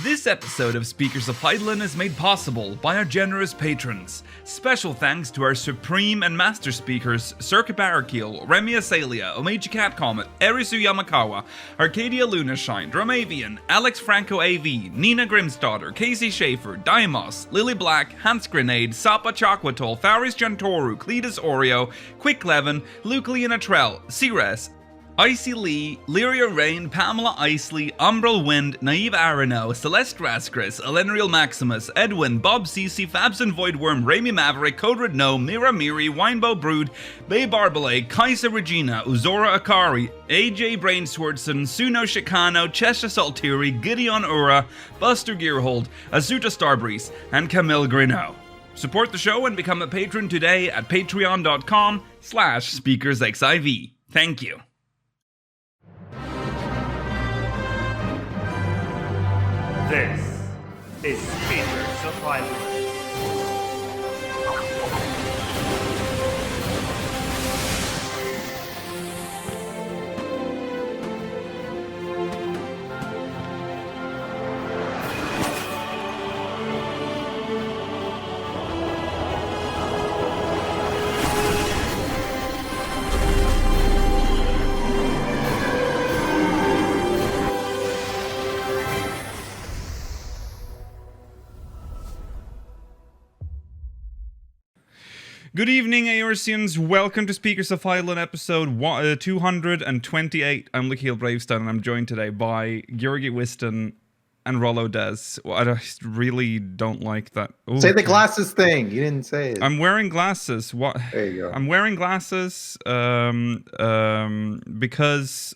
This episode of Speakers of Eidolon is made possible by our generous patrons. Special thanks to our supreme and master speakers, Circuit Barrakiel, Remy Asalia, Omeji Cat Comet, Erisu Yamakawa, Arcadia Lunashine, Dramavian, Alex Franco AV, Nina Grimsdaughter, Casey Schaefer, Daimos, Lily Black, Hans Grenade, Sapa Chakwatol, Faris Jantoru, Cletus Oreo, Quick Levin, Luke Leonatrell, Cires, Icy Lee, Lyria Rain, Pamela Isley, Umbral Wind, Naive Arano, Celeste Rascris, Elenriel Maximus, Edwin, Bob Cece, Fabson Voidworm, Rami Maverick, Codred No, Mira Miri, Winebow Brood, Bay Barbalay, Kaisa Regina, Uzora Akari, AJ Brainswordson, Suno Shikano, Chesha Saltiri, Gideon Ura, Buster Gearhold, Azuta Starbreeze, and Camille Grino. Support the show and become a patron today at patreon.com/speakersxiv. Thank you. This is Speakers of Eidolon. Good evening, Aorsians. Welcome to Speakers of Eidolon episode 228. I'm Lakeel Bravestone, and I'm joined today by Georgi Wiston and Rollo Des. Well, I really don't like that. Ooh. Say the glasses thing. You didn't say it. I'm wearing glasses. What? There you go. I'm wearing glasses because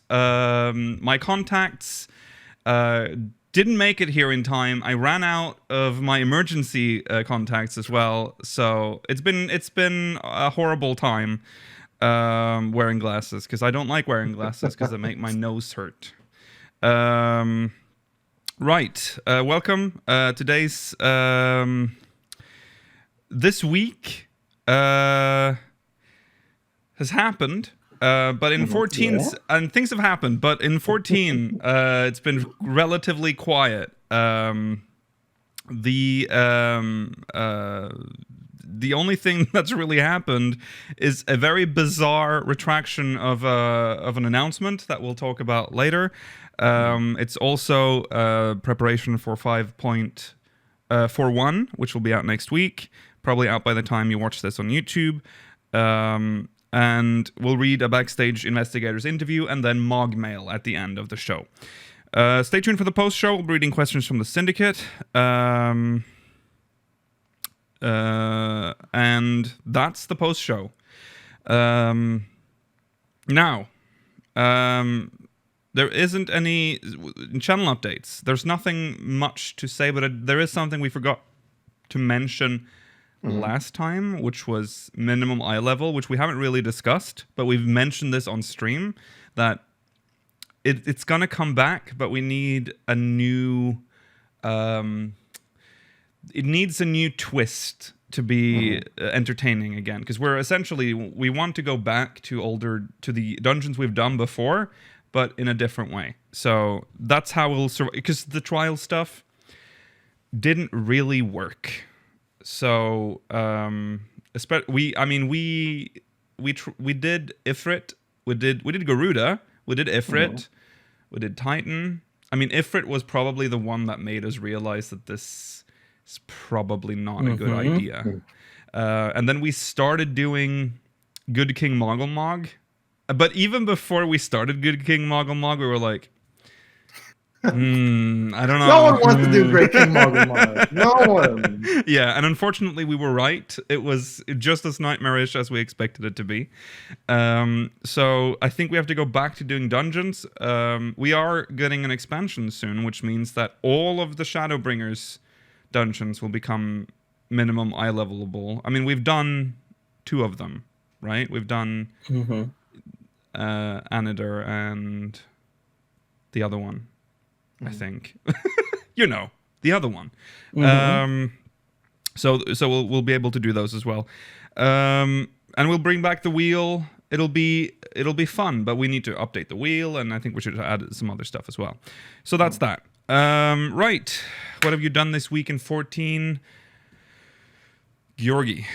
my contacts didn't make it here in time. I ran out of my emergency contacts as well, so it's been a horrible time wearing glasses because I don't like wearing glasses because they make my nose hurt. Right, welcome. Today's this week has happened. But in 14, and things have happened, but in 14, it's been relatively quiet. The only thing that's really happened is a very bizarre retraction of an announcement that we'll talk about later. It's also preparation for 5.41, which will be out next week, probably out by the time you watch this on YouTube. And we'll read a Backstage Investigators interview and then MogMail at the end of the show. Stay tuned for the post-show. We'll be reading questions from the Syndicate. And that's the post-show. Now, there isn't any channel updates. There's nothing much to say, but there is something we forgot to mention last time, which was minimum eye level, which we haven't really discussed, but we've mentioned this on stream, that it's gonna come back, but we need a new it needs a new twist to be entertaining again, because we want to go back to the dungeons we've done before, but in a different way. So that's how we'll survive, because the trial stuff didn't really work. So, we did Ifrit, we did Garuda, we did Ifrit, we did Titan. I mean, Ifrit was probably the one that made us realize that this is probably not a good idea. And then we started doing Good King Moggle. But even before we started Good King Moggle, we were like, I don't know. No one wants to do Great King Moggle. No one. Yeah, and unfortunately we were right. It was just as nightmarish as we expected it to be. So I think we have to go back to doing dungeons. We are getting an expansion soon, which means that all of the Shadowbringers dungeons will become minimum eye levelable. I mean, we've done 2 of them, right? We've done Anidar and the other one. I think, the other one. So we'll be able to do those as well, and we'll bring back the wheel. It'll be fun, but we need to update the wheel, and I think we should add some other stuff as well. So that's that. Right. What have you done this week in 14? Georgi.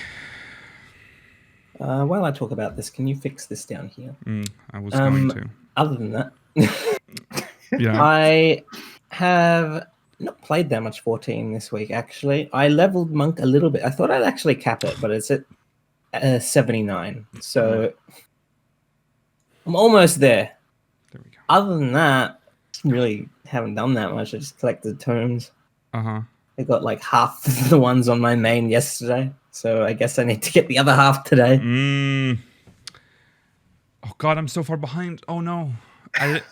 While I talk about this, can you fix this down here? I was going to. Other than that, Yeah. I have not played that much 14 this week, actually. I leveled Monk a little bit. I thought I'd actually cap it, but it's at 79. So I'm almost there. There we go. Other than that, really haven't done that much. I just collected tomes. Uh-huh. I got like half the ones on my main yesterday. So I guess I need to get the other half today. Oh, God, I'm so far behind. Oh, no. You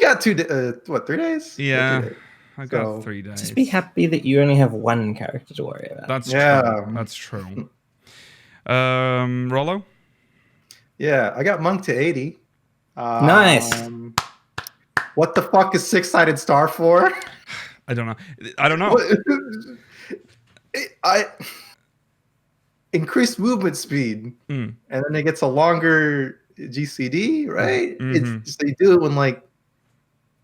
got 3 days? Yeah. 3 days. I got 3 days. Just be happy that you only have one character to worry about. That's true. That's true. Rollo? Yeah, I got Monk to 80. Nice. What the fuck is 6-sided star for? I don't know. I increased movement speed, and then it gets a longer GCD, right? It's they do it when like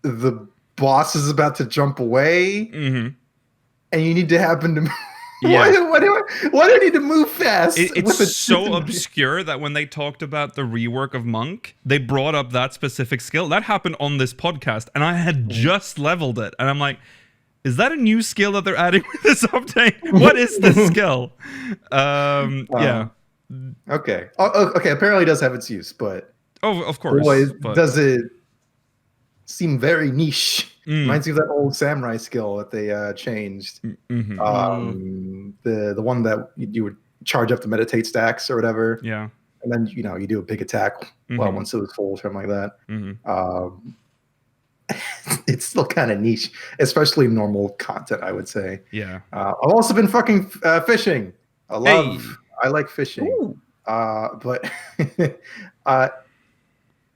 the boss is about to jump away, and you need to happen to. Yeah. Why do I need to move fast? It's so obscure that when they talked about the rework of Monk, they brought up that specific skill. That happened on this podcast, and I had just leveled it, and I'm like, is that a new skill that they're adding with this update? What is this skill? Yeah. Okay. Okay. Apparently, it does have its use, but of course. Boy, does it seem very niche? Reminds me of that old samurai skill that they changed. The one that you would charge up the meditate stacks or whatever. Yeah. And then you do a big attack. Well, once it was full, something like that. It's still kind of niche, especially normal content, I would say. Yeah. I've also been fucking fishing. I like fishing. Ooh. But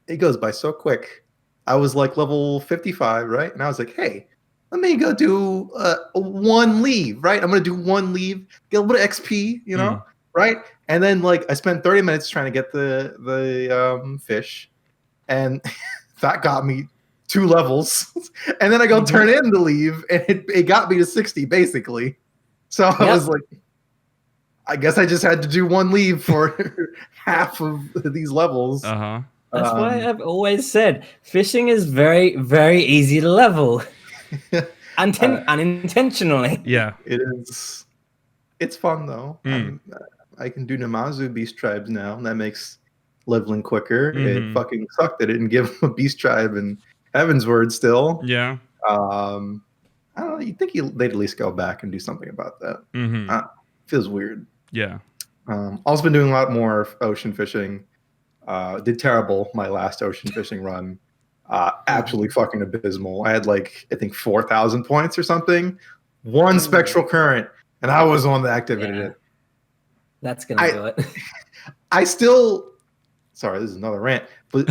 it goes by so quick. I was like level 55, right? And I was like, hey, let me go do one leave, right? I'm going to do one leave, get a little bit of XP, right? And then like I spent 30 minutes trying to get the fish, and that got me 2 levels. And then I go turn in the leave, and it got me to 60 basically. So I was like, I guess I just had to do one leave for half of these levels. Uh-huh. That's why I've always said fishing is very, very easy to level. Unintentionally. Yeah. It is. It's fun, though. I can do Namazu Beast Tribes now, and that makes leveling quicker. It fucking sucked that it didn't give him a Beast Tribe in Heaven's Word still. Yeah. I don't know. You'd think they'd at least go back and do something about that. Feels weird. Yeah. Also been doing a lot more ocean fishing. Did terrible my last ocean fishing run. Absolutely fucking abysmal. I had like, I think 4,000 points or something. One spectral current, and I was the one that activated it. That's going to do it. I still... Sorry, this is another rant, but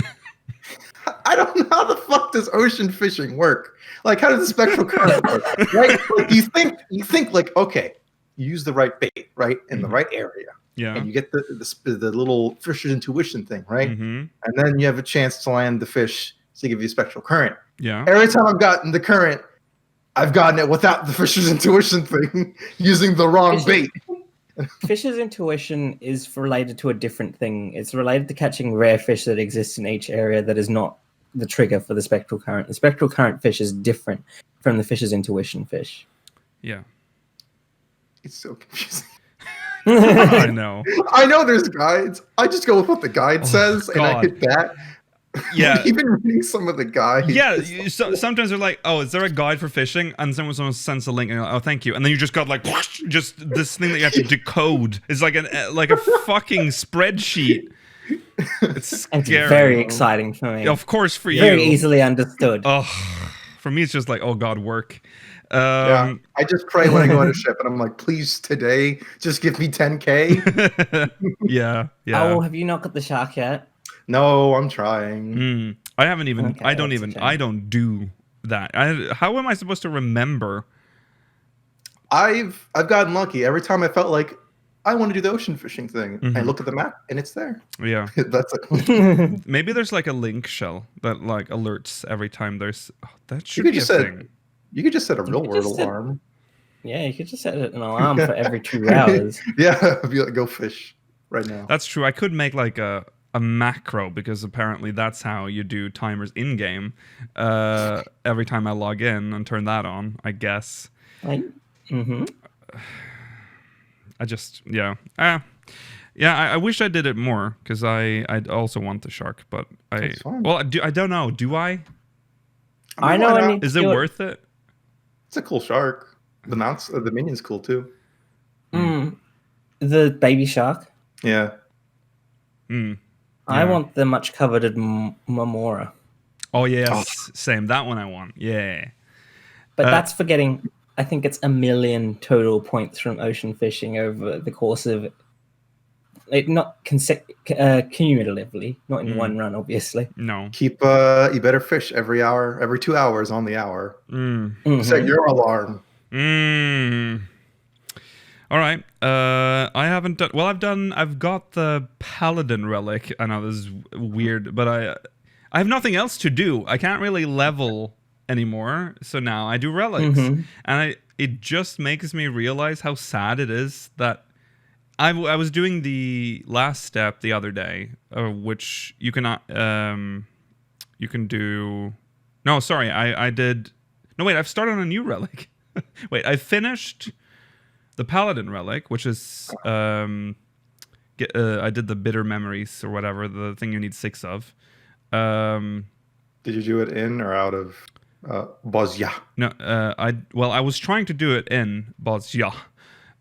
I don't know how the fuck does ocean fishing work? Like, how does the spectral current work? Right? Like, you think like, okay, you use the right bait, right? In the right area. Yeah. And you get the little fisher's intuition thing, right? And then you have a chance to land the fish to give you a spectral current. Yeah. Every time I've gotten the current, I've gotten it without the fisher's intuition thing, using the wrong bait. Fisher's intuition is related to a different thing. It's related to catching rare fish that exist in each area that is not the trigger for the spectral current. The spectral current fish is different from the fisher's intuition fish. Yeah. It's so confusing. I know. I know there's guides. I just go with what the guide says, and I hit that. Yeah. Even reading some of the guides. Yeah. Sometimes they're like, oh, is there a guide for fishing? And someone sends a link, and you're like, oh, thank you. And then you just got like, just this thing that you have to decode. It's like a fucking spreadsheet. It's scary. It's very exciting for me. Of course, for you. Very easily understood. Oh, for me, it's just like, oh God, work. I just pray when I go on a ship, and I'm like, please, today, just give me 10K. Yeah. Oh, have you not got the shark yet? No, I'm trying. I haven't even. Okay, I don't do that. How am I supposed to remember? I've gotten lucky every time I felt like I want to do the ocean fishing thing. I look at the map and it's there. Yeah. That's it. Maybe there's like a link shell that like alerts every time there's. Oh, that should could be a just set- thing. You could just set a real world just set- alarm. Yeah, you could just set an alarm for every 2 hours. Yeah, be like, go fish right now. That's true. I could make like a macro because apparently that's how you do timers in game. Every time I log in and turn that on, I guess. I just I wish I did it more because I also want the shark, but I don't know. Do I? I know. I need Is it worth it? It's a cool shark. The mounts, the minion's cool too. The baby shark. Yeah. I want the much coveted Mamora. Oh yes, same. That one I want. Yeah. But that's for getting. I think it's 1 million total points from ocean fishing over the course of it, not cumulatively, not in one run, obviously. No. Keep you better fish every 2 hours on the hour. Set your alarm. All right. I haven't done. Well, I've got the Paladin relic. I know this is weird, but I have nothing else to do. I can't really level anymore, so now I do relics, and it just makes me realize how sad it is that I was doing the last step the other day, which you cannot you can do. No, sorry, I did. No, wait, I've started on a new relic. Wait, I finished the Paladin relic, which is I did the bitter memories or whatever, the thing you need 6 of. Did you do it in or out of Bosnia? No, I was trying to do it in Bosnia,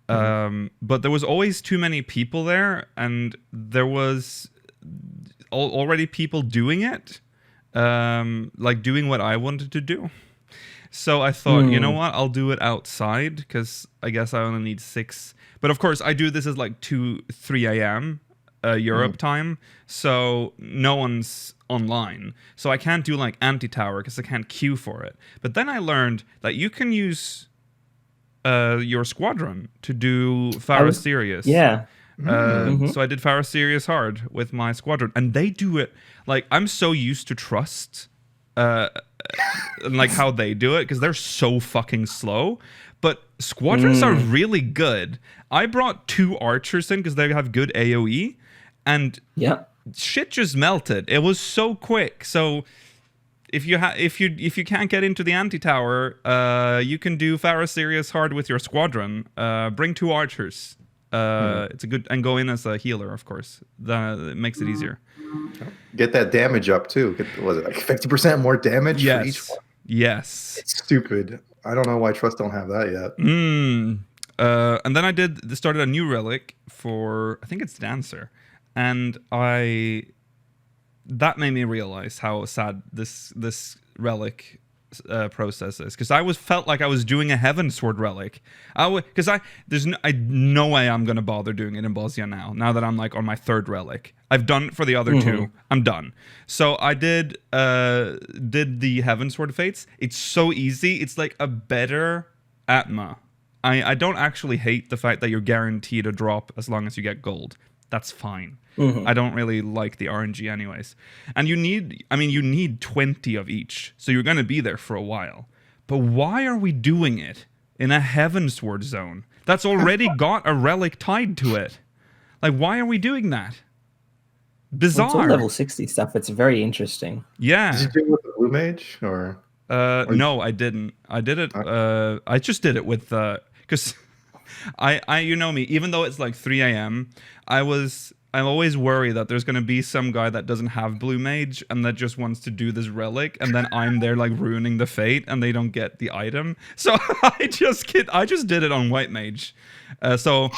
but there was always too many people there, and there was already people doing it, like doing what I wanted to do. So I thought, you know what, I'll do it outside because I guess I only need 6. But of course, I do this at like 2-3 a.m. Europe time, so no one's online, so I can't do like anti-tower because I can't queue for it. But then I learned that you can use your squadron to do Farah Sirius. So I did Farah Sirius hard with my squadron, and they do it like I'm so used to trust and like how they do it because they're so fucking slow. But squadrons are really good. I brought 2 archers in because they have good AoE, and shit just melted. It was so quick. So if you can't get into the anti-tower, you can do Farah Sirius hard with your squadron. Bring 2 archers. It's a good, and go in as a healer, of course. It makes it easier. Get that damage up too. Was it like 50% more damage for each one? Yes. It's stupid. I don't know why Trust don't have that yet. And then I started a new relic for, I think it's Dancer, and that made me realize how sad this relic process is, because I felt like I was doing a Heaven Sword relic. There's no way I'm gonna bother doing it in Bosnia now that I'm like on my 3rd relic. I've done it for the other 2. I'm done. So I did the Heaven Sword Fates. It's so easy. It's like a better Atma. I don't actually hate the fact that you're guaranteed a drop as long as you get gold. That's fine. I don't really like the RNG anyways. And you need 20 of each. So you're going to be there for a while. But why are we doing it in a Heaven Sword zone that's already got a relic tied to it? Like, why are we doing that? Bizarre. It's all level 60 stuff. It's very interesting. Yeah. Did you do it with the Blue Mage or? No, I didn't. I did it. I just did it with because I you know me. Even though it's like 3 a.m., I'm always worried that there's gonna be some guy that doesn't have Blue Mage and that just wants to do this relic, and then I'm there like ruining the fate, and they don't get the item. So I just did it on White Mage. So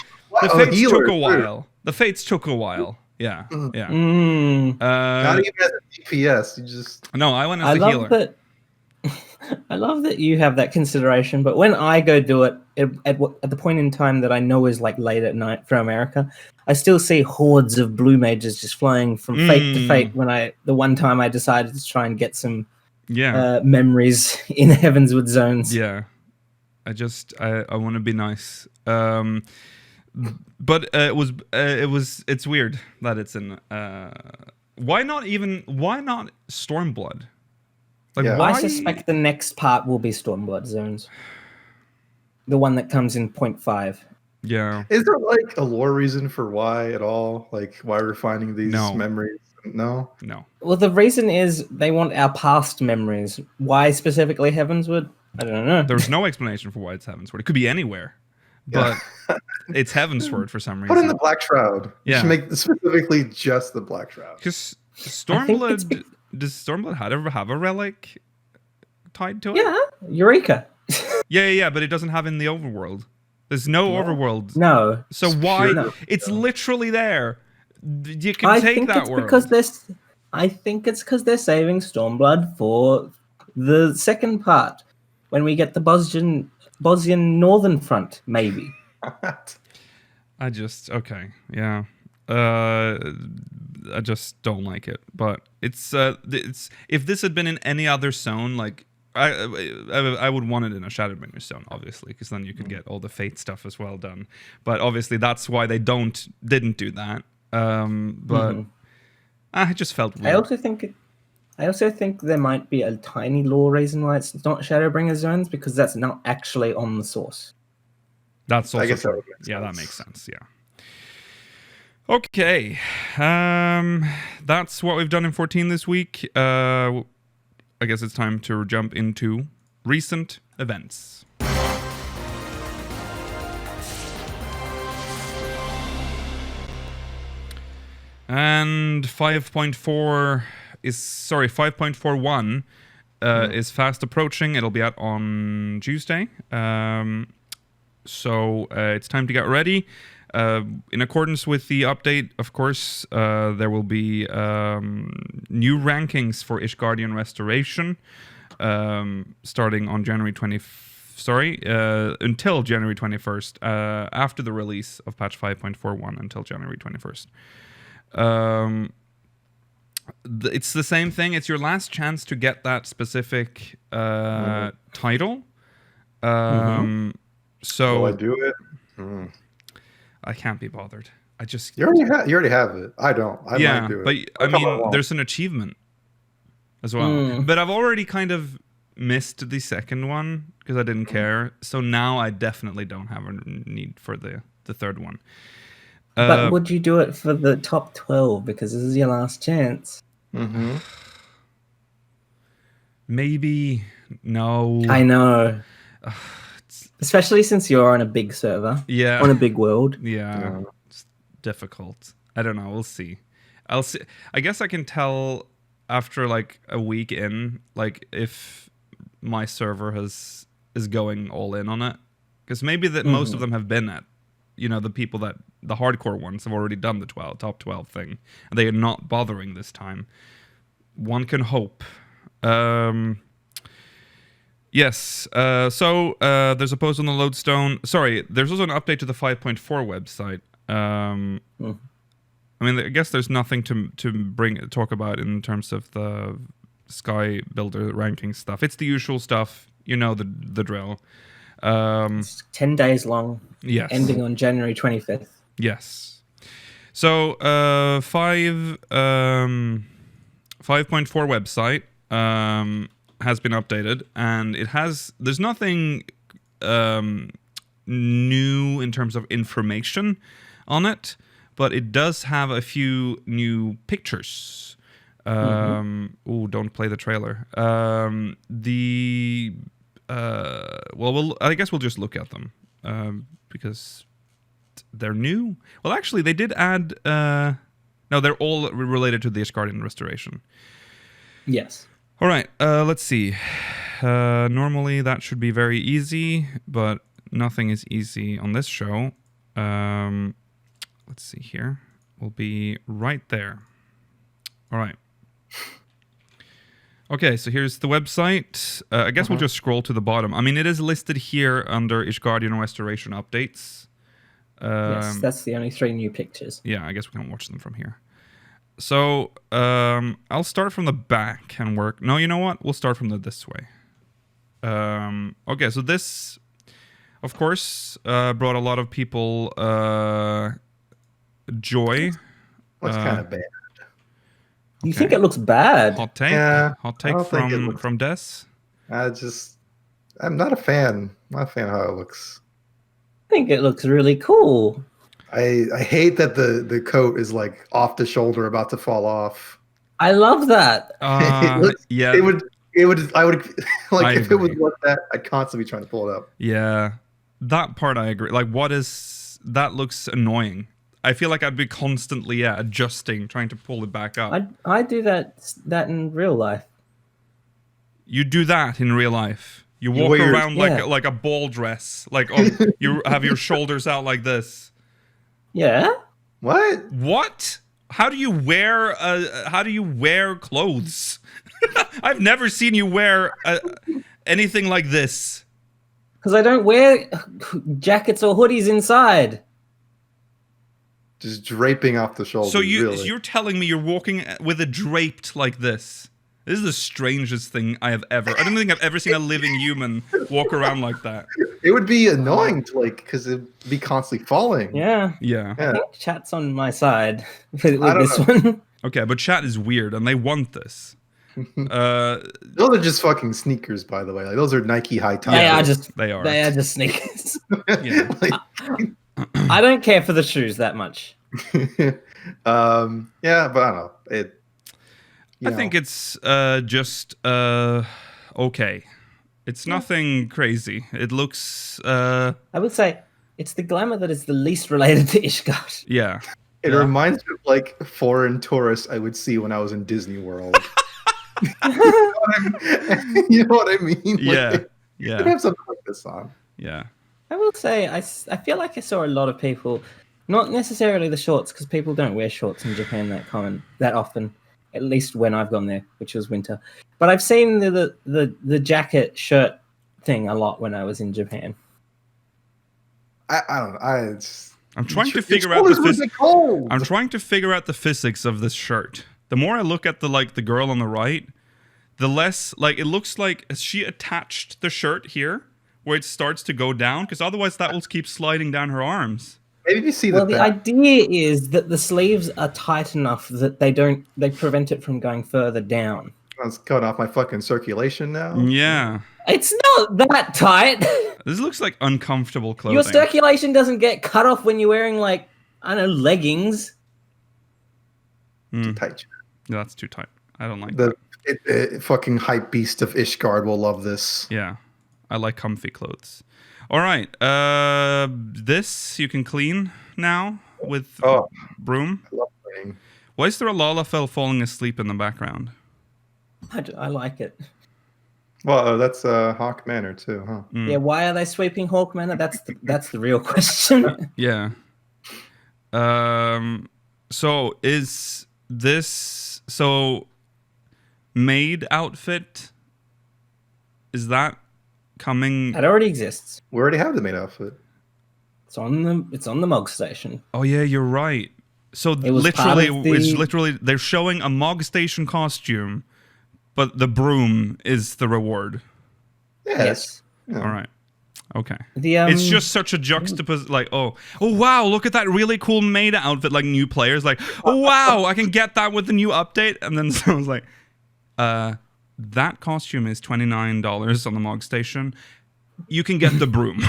the fates took a while. The fates took a while. Yeah. Not even as a DPS. You just I went as a healer. I love that you have that consideration, but when I go do it at the point in time that I know is like late at night for America, I still see hordes of Blue Mages just flying from fate to fate. The one time I decided to try and get some memories in Heavenswood zones. Yeah, I want to be nice. But it's weird that it's in. Why not Stormblood? Like Yeah. why? I suspect the next part will be Stormblood Zones. The one that comes in 0.5. Yeah. Is there like a lore reason for why at all? Like why we're finding these No. memories? No. No. Well, the reason is they want our past memories. Why specifically Heavenswood? I don't know. There's no explanation for why it's Heavensward. It could be anywhere, but it's Heavensward for some reason. Put in the Black Shroud. Yeah. You should make specifically just the Black Shroud. Because I think it's Stormblood, does Stormblood ever have a relic tied to it? Yeah, Eureka. Yeah, but it doesn't have in the overworld. There's no overworld. No. So why? pure- It's literally there. You can I take think that it's world. because they're saving Stormblood for the second part when we get the Bosnian Northern Front, maybe. Okay, yeah. I just don't like it. But it's if this had been in any other zone, like I would want it in a Shadowbringer zone, obviously, because then you could get all the Fate stuff as well done. But obviously that's why they didn't do that. But I just felt weird. I also think there might be a tiny lore reason why it's not Shadowbringer zones, because that's not actually on the source. That's also I guess that true. would make Yeah, that sense. makes sense. Yeah. Okay. That's what we've done in 14 this week. I guess it's time to jump into recent events. And 5.41 is fast approaching. It'll be out on Tuesday. So it's time to get ready. In accordance with the update, of course, there will be new rankings for Ishgardian Restoration starting on January 20th. Until January 21st, after the release of patch 5.41 until January 21st. It's the same thing. It's your last chance to get that specific title. So Will I do it? I can't be bothered. You already have it. I don't. I might do it. But I mean, there's an achievement as well. But I've already kind of missed the second one because I didn't care. So now I definitely don't have a need for the third one. But would you do it for the top 12 because this is your last chance? Maybe. No. I know. Especially since you're on a big server. Yeah. On a big world. Yeah. It's difficult. I don't know. We'll see. I'll see. I guess I can tell after like a week in, like if my server is going all in on it. Because maybe that most of them have been at, the people that the hardcore ones have already done the top 12 thing. And they are not bothering this time. One can hope. Yes. So there's a post on the Lodestone. Sorry, there's also an update to the 5.4 website. I mean, I guess there's nothing to talk about in terms of the Sky Builder ranking stuff. It's the usual stuff. You know the drill. It's 10 days long. Yes. Ending on January 25th. Yes. So 5.4 website has been updated, and there's nothing new in terms of information on it, but it does have a few new pictures. Don't play the trailer. I guess we'll just look at them because they're new. Well, actually, they did add. No, they're all related to the Ishgardian Restoration. Yes. All right. Let's see. Normally, that should be very easy, but nothing is easy on this show. Let's see here. We'll be right there. All right. Okay, so here's the website. I guess we'll just scroll to the bottom. I mean, it is listed here under Ishgardian Restoration updates. Yes, that's the only 3 new pictures. Yeah, I guess we can watch them from here. So I'll start from the back and work. No, you know what? We'll start from this way. Okay, so this. of course, brought a lot of people joy. Looks kind of bad. You think it looks bad? Hot take? Yeah, Hot I take don't think it looks- from Des? I'm not a fan. Not a fan of how it looks. I think it looks really cool. I hate that the coat is like off the shoulder, about to fall off. I love that. Yeah. I would like I if it was agree. like that, I'd constantly be trying to pull it up. Yeah. That part I agree. Like, that looks annoying. I feel like I'd be constantly adjusting, trying to pull it back up. I do that in real life. You do that in real life. You walk wear your- around like a ball dress. Like you have your shoulders out like this. Yeah. What? How do you wear clothes? I've never seen you wear anything like this. Because I don't wear jackets or hoodies inside. Just draping off the shoulder. So really. you're telling me you're walking with it draped like this? This is the strangest thing I have ever. I don't think I've ever seen a living human walk around like that. It would be annoying to because it'd be constantly falling. Yeah. Yeah. I think chat's on my side with I don't this know. one. Okay, but chat is weird, and they want this. Those are just fucking sneakers, by the way. Like those are Nike high tops. They are. They are just sneakers. Yeah. I don't care for the shoes that much. Yeah, but I don't know. I think it's just okay. It's nothing crazy. It looks I would say it's the glamour that is the least related to Ishgard. yeah. It reminds me of like foreign tourists I would see when I was in Disney World. You know what I mean? Like, Yeah. They have something like this on. Yeah. I will say I feel like I saw a lot of people, not necessarily the shorts, because people don't wear shorts in Japan that often, at least when I've gone there, which was winter. But I've seen the jacket shirt thing a lot when I was in Japan. I don't know. I'm trying to Its figure out colors would be cold. I'm trying to figure out the physics of this shirt. The more I look at the girl on the right, the less it looks like she attached the shirt here where it starts to go down, because otherwise that will keep sliding down her arms. Maybe you see Well, the the idea is that the sleeves are tight enough that they prevent it from going further down. It's cutting off my fucking circulation now. Yeah. It's not that tight. This looks like uncomfortable clothing. Your circulation doesn't get cut off when you're wearing I don't know, leggings. Tight. Yeah, that's too tight. I don't like The fucking hype beast of Ishgard will love this. Yeah. I like comfy clothes. All right. This you can clean now with broom. I love playing. Why is there a Lalafell falling asleep in the background? I like it. Well, that's Hawk Manor too, huh? Yeah, why are they sweeping Hawk Manor? That's the real question. Yeah. So is this maid outfit? Is that coming? That already exists. We already have the maid outfit. It's on the Mog station. Oh yeah, you're right. So was part of it's literally they're showing a Mog station costume, but the broom is the reward. Yeah, Yes. Yeah. All right. Okay. It's just such a juxtapose. Oh wow, look at that really cool maid outfit. Like new players, oh wow, I can get that with the new update. And then someone's like, that costume is $29 on the Mog station. You can get the broom.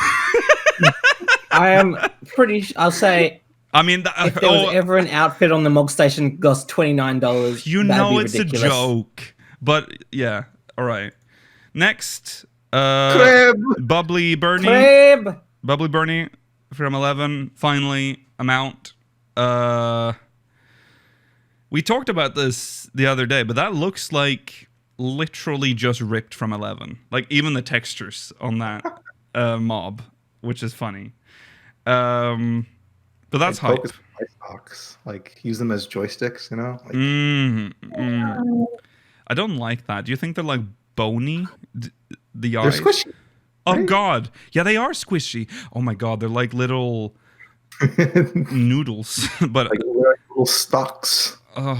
I am pretty. I'll say. I mean, If there was ever an outfit on the Mog station cost $29, you know it's ridiculous. a joke. But yeah, all right. Next, Crab. Bubbly Bernie. Crab. Bubbly Bernie from 11. Finally, amount. We talked about this the other day, but that looks like literally just ripped from 11. Like even the textures on that mob, which is funny. But that's hype. Focus on ice box. Like use them as joysticks, you know? Like, I don't like that. Do you think they're like bony? The they're eyes? squishy. Oh right? god. Yeah, they are squishy. Oh my god, they're like little noodles. But like little stalks. and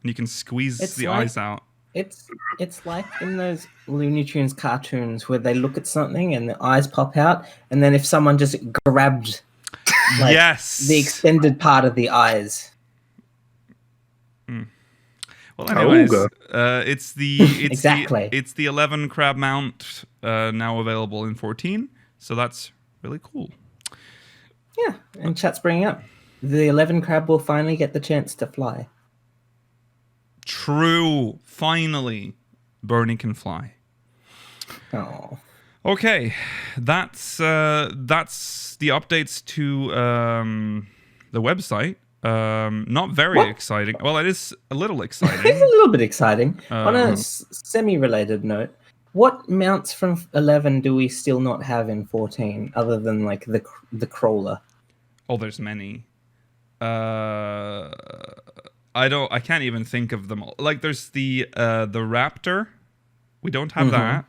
you can squeeze It's the like- eyes out. It's like in those Looney Tunes cartoons where they look at something and the eyes pop out, and then if someone just grabbed like Yes. the extended part of the eyes. Well, anyways, Auga. it's Exactly. it's the 11 crab mount now available in 14, so that's really cool. Yeah, and chat's bringing up the 11 crab will finally get the chance to fly. True, finally, Bernie can fly. Oh, Okay, that's the updates to the website. Not very What? exciting. Well, it is a little it's a exciting. little bit exciting. On a semi-related note, what mounts from 11 do we still not have in 14, other than like the crawler? Oh, there's many. I can't even think of them all. Like, there's the Raptor. We don't have that.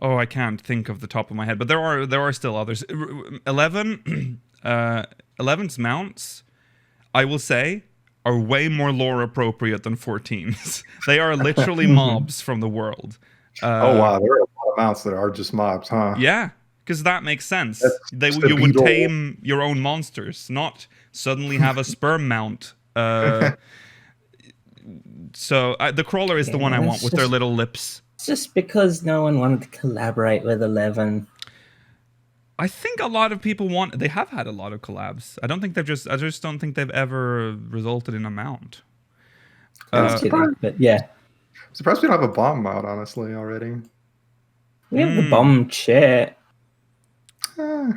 Oh, I can't think of the top of my head, but there are still others. 11's mounts, I will say, are way more lore appropriate than 14's. They are literally mobs from the world. Oh wow, there are a lot of mounts that are just mobs, huh? Yeah, because that makes sense. That's the You would beetle. tame your own monsters, not suddenly have a sperm mount. So the crawler is the one I Yeah, want it's with their just- little lips. It's just because no one wanted to collaborate with 11. I think a lot of people want. They have had a lot of collabs. I just don't think they've ever resulted in a mount. Just kidding, but yeah, I'm surprised we don't have a bomb mount, honestly, already. we have the bomb chair. Eh.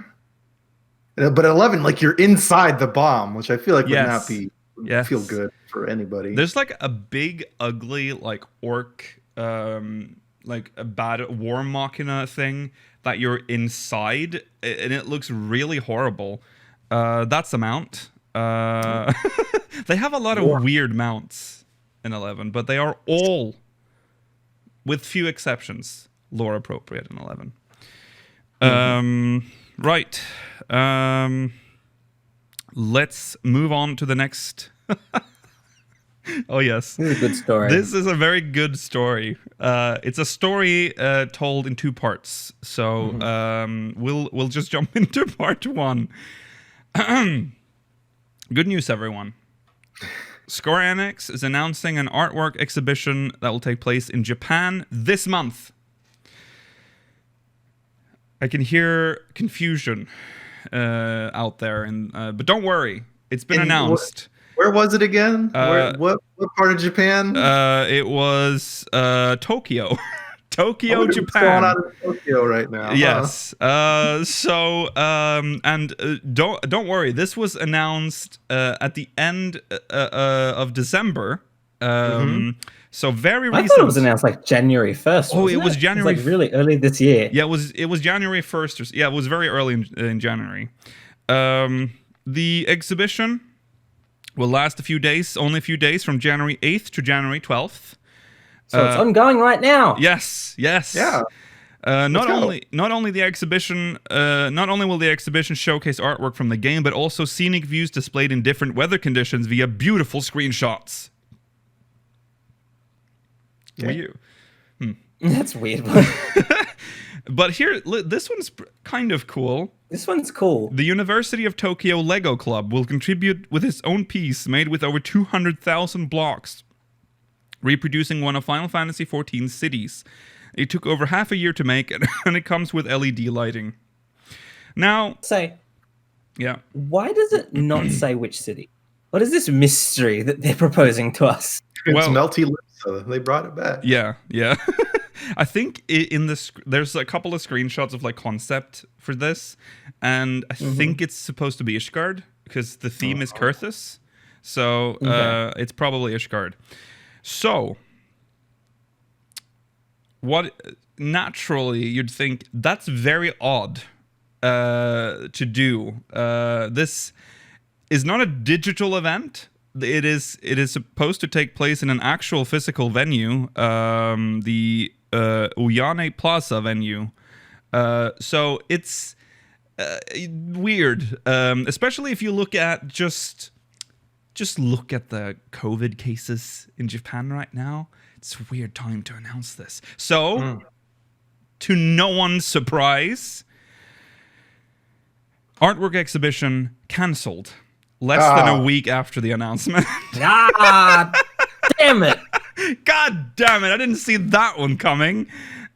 But 11, like you're inside the bomb, which I feel like would not be Yes. feel good for anybody. There's like a big, ugly, like orc, like a bad war machina thing that you're inside, and it looks really horrible. That's a mount. They have a lot of weird mounts in 11, but they are all, with few exceptions, lore appropriate in 11. Right. Let's move on to the next. Oh yes, This is a good story. this is a very good story. It's a story told in two parts. So we'll just jump into part one. Good news, everyone. Square Enix is announcing an artwork exhibition that will take place in Japan this month. I can hear confusion out there, but don't worry, it's been And announced. Where was it again? What part of Japan? It was Tokyo. Tokyo, What's Japan. going on in Tokyo right now? Yes. Don't worry. This was announced at the end of December. So very recent. I thought it was announced like January 1st. Oh, wasn't it was January It was like really early this year. Yeah, it was January 1st. Yeah, it was very early in January. The exhibition will last only a few days, from January 8th to January 12th. So it's ongoing right now. Yes. Yeah. Not go. only will the exhibition showcase artwork from the game, but also scenic views displayed in different weather conditions via beautiful screenshots. Yeah. Were you? That's weird. But here, this one's kind of cool. This one's cool. The University of Tokyo Lego Club will contribute with its own piece made with over 200,000 blocks, reproducing one of Final Fantasy XIV's cities. It took over half a year to make it, and it comes with LED lighting. Now, Say, yeah. why does it not say which city? What is this mystery that they're proposing to us? It's Well- melty lips, so they brought it back. Yeah. I think in this, there's a couple of screenshots of like concept for this, and I think it's supposed to be Ishgard because the theme is Kurthus, so it's probably Ishgard. So, what naturally you'd think that's very odd to do. This is not a digital event. It is supposed to take place in an actual physical venue, the Uyane Plaza venue. So it's weird, especially if you look at just just look at the COVID cases in Japan right now. It's a weird time to announce this. So, to no one's surprise, artwork exhibition cancelled less than a week after the announcement. Damn it. God damn it, I didn't see that one coming.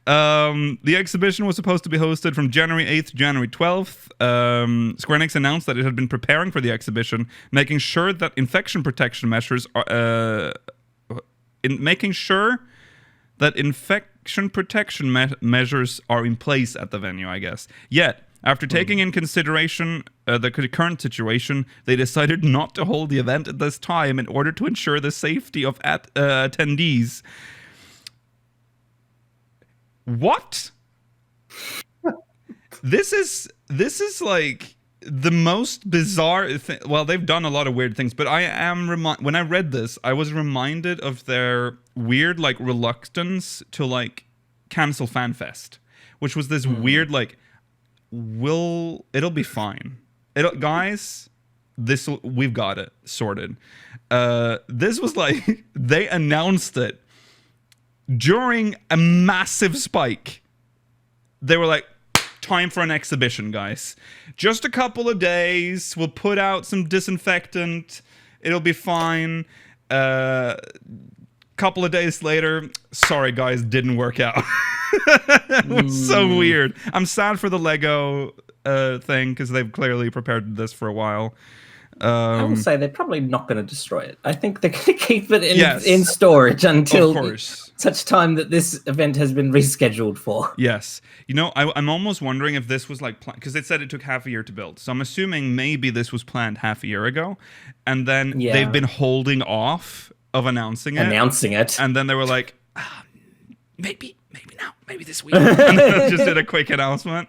The exhibition was supposed to be hosted from January 8th to January 12th. Square Enix announced that it had been preparing for the exhibition, making sure that infection protection measures are measures are in place at the venue, I guess. Yet, after taking in consideration the current situation, they decided not to hold the event at this time in order to ensure the safety of attendees. What? This is like the most bizarre thing. Well, they've done a lot of weird things, but I am when I read this, I was reminded of their weird like reluctance to like cancel FanFest, which was this weird like it'll be fine. Guys, we've got it sorted. This was like they announced it during a massive spike. They were like, time for an exhibition, guys. Just a couple of days. We'll put out some disinfectant. It'll be fine. Couple of days later, sorry guys, didn't work out. It was so weird. I'm sad for the Lego thing because they've clearly prepared this for a while. I will say they're probably not going to destroy it. I think they're going to keep it in storage until such time that this event has been rescheduled for. Yes. You know, I'm almost wondering if this was like... Because it said it took half a year to build. So I'm assuming maybe this was planned half a year ago. And then they've been holding off of announcing it. And then they were like, maybe now. Maybe this week. And then just did a quick announcement.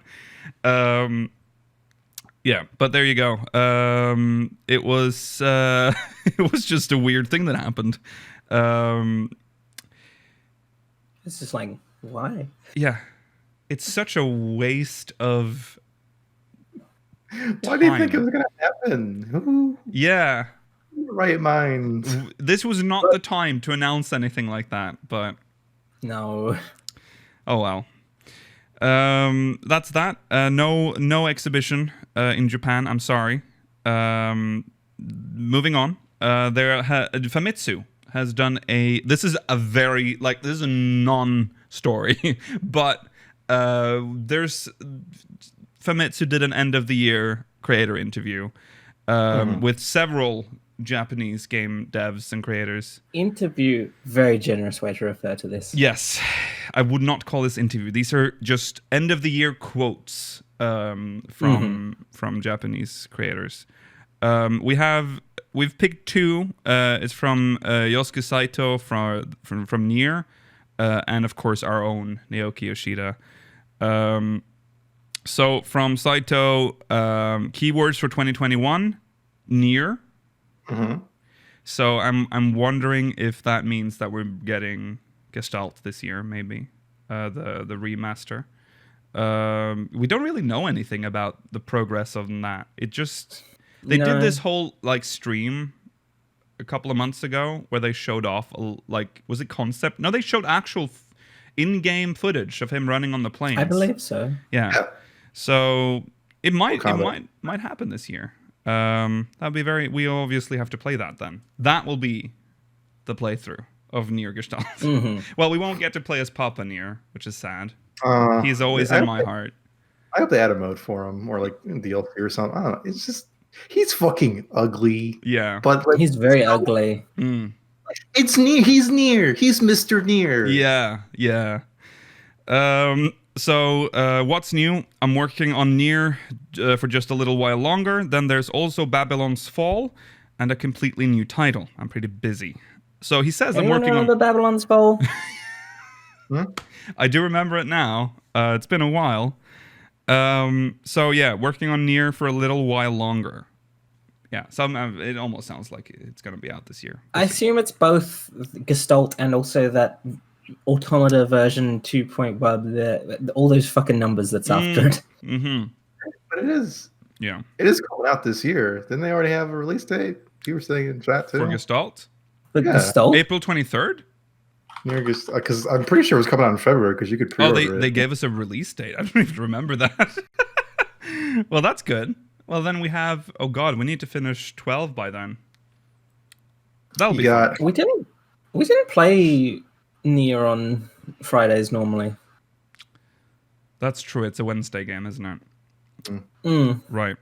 Yeah, but there you go. It was just a weird thing that happened. It's just like, why? Yeah, it's such a waste of time. Why do you think it was going to happen? Who? Yeah. Right mind. This was not the time to announce anything like that, but... No. Oh, well. That's that. No exhibition in Japan. I'm sorry. Moving on. Famitsu has done this is a very this is a non-story, but Famitsu did an end of the year creator interview with several Japanese game devs and creators. Interview, very generous way to refer to this. Yes, I would not call this interview. These are just end of the year quotes from Japanese creators. We've picked two. It's from Yosuke Saito from Nier, and of course our own Naoki Yoshida. So from Saito, keywords for 2021, Nier. So I'm wondering if that means that we're getting Gestalt this year, maybe the remaster. We don't really know anything about the progress of that. It just did this whole stream a couple of months ago where they showed off was it concept? No, they showed actual in-game footage of him running on the planes. I believe so. Yeah. So it might happen this year. That'd be we obviously have to play that then. That will be the playthrough of Nier Gestalt. Well, we won't get to play as Papa Nier, which is sad. He's always in my heart. I hope they add a mode for him or DLC or something. I don't know. It's just he's fucking ugly. Yeah. But he's very ugly. It's Nier. He's Nier. He's Mr. Nier. Yeah. So, what's new? I'm working on Nier for just a little while longer. Then there's also Babylon's Fall and a completely new title. I'm pretty busy. So he says I'm working on Babylon's Fall. I do remember it now. It's been a while. So yeah, working on Nier for a little while longer. Yeah, so it almost sounds like it's going to be out this year. I assume it's both Gestalt and also that Automata version 2.1, all those fucking numbers that's after it. But it is. Yeah. It is coming out this year. Didn't they already have a release date? You were saying in chat too. For Gestalt? But Yeah. Gestalt? April 23rd? Because I'm pretty sure it was coming out in February because you could Oh, pre-order it. they gave us a release date. I don't even remember that. Well, that's good. Well, then we have... Oh, God, we need to finish 12 by then. That'll be fun. We didn't play Nier on Fridays normally. That's true. It's a Wednesday game, isn't it? Mm. Right.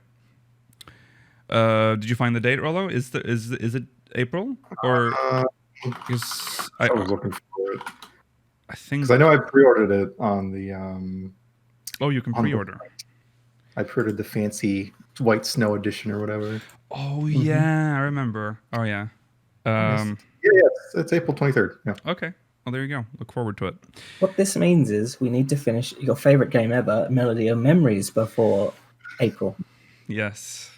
Did you find the date, Rollo? Is it April? Or... is, I was looking for it. I think... Because I know I pre-ordered it on the... Oh, you can pre-order. I pre-ordered the fancy White Snow edition or whatever. Oh, yeah. I remember. Oh, yeah. Yeah, it's April 23rd. Yeah. Okay. Well, there you go. Look forward to it. What this means is we need to finish your favorite game ever, Melody of Memories, before April. Yes.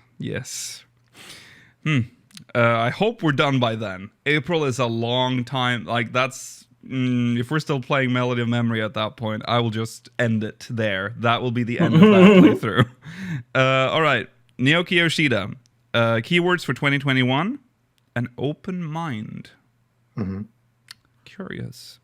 I hope we're done by then. April is a long time. Like, that's... if we're still playing Melody of Memory at that point, I will just end it there. That will be the end of that playthrough. All right. Naoki Yoshida. Keywords for 2021. An open mind. Mm-hmm. Curious.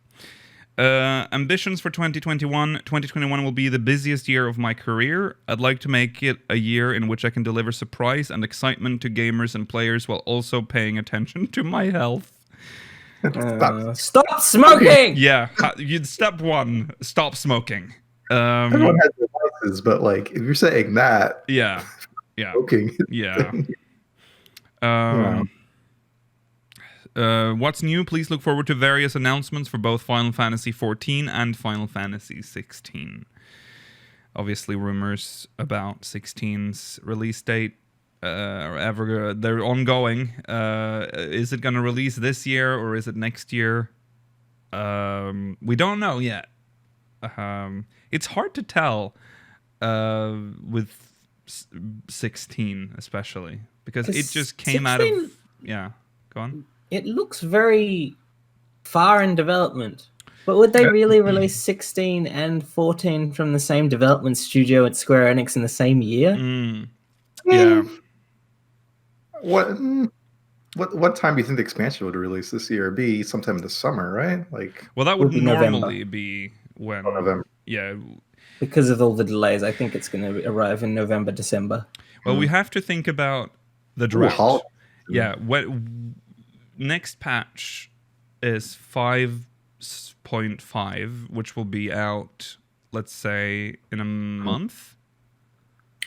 Ambitions for 2021. 2021 will be the busiest year of my career. I'd like to make it a year in which I can deliver surprise and excitement to gamers and players while also paying attention to my health. Stop smoking! Yeah, step one, stop smoking. Everyone has their vices, but like if you're saying that, Yeah. smoking. Yeah. What's new? Please look forward to various announcements for both Final Fantasy XIV and Final Fantasy XVI. Obviously, rumors about 16's release date they're ongoing. Is it going to release this year or is it next year? We don't know yet. It's hard to tell with 16 especially because it just came out of... Yeah, go on. It looks very far in development. But would they really release 16 and 14 from the same development studio at Square Enix in the same year? Yeah. What time do you think the expansion would release this year? It'd be sometime in the summer, right? Like, well, that would be normally November. be when... November. Yeah. Because of all the delays, I think it's going to arrive in November, December. Well, we have to think about the draft. Ooh, yeah. Next patch is 5.5, which will be out, let's say, in a month.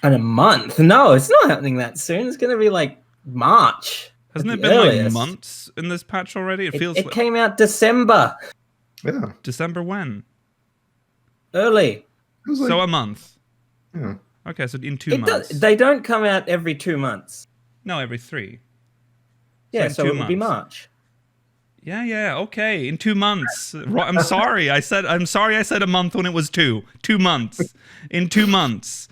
In a month? No, it's not happening that soon. It's going to be like March. Hasn't it been like months in this patch already? It came out December. Yeah. December when? Early. So a month. Yeah. Okay, so in 2 months. They don't come out every 2 months. No, every 3. Yeah, in so 2 it would be months. March. Yeah, okay. In 2 months. I'm sorry. I said a month when it was 2. 2 months. In 2 months.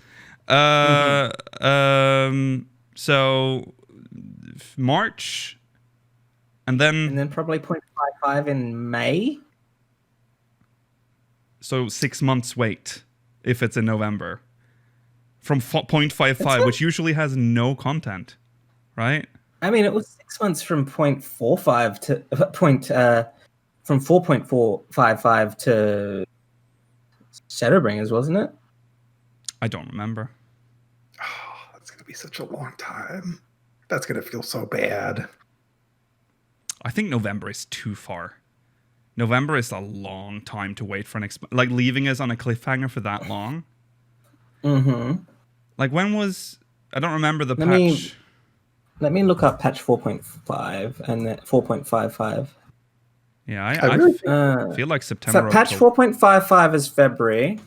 So March, and then probably 0.55 in May. So 6 months wait if it's in November. From 0.55, which usually has no content, right? I mean, it was 6 months from 0.45 to from 4.455 to Shadowbringers, wasn't it? I don't remember. Oh, that's gonna be such a long time. That's gonna feel so bad. I think November is too far. November is a long time to wait for an like leaving us on a cliffhanger for that long. Mm-hmm. Like when was... I don't remember the patch. Let me look up patch 4.5 and then 4.55. Yeah, I feel like September. So patch 4.55 is February.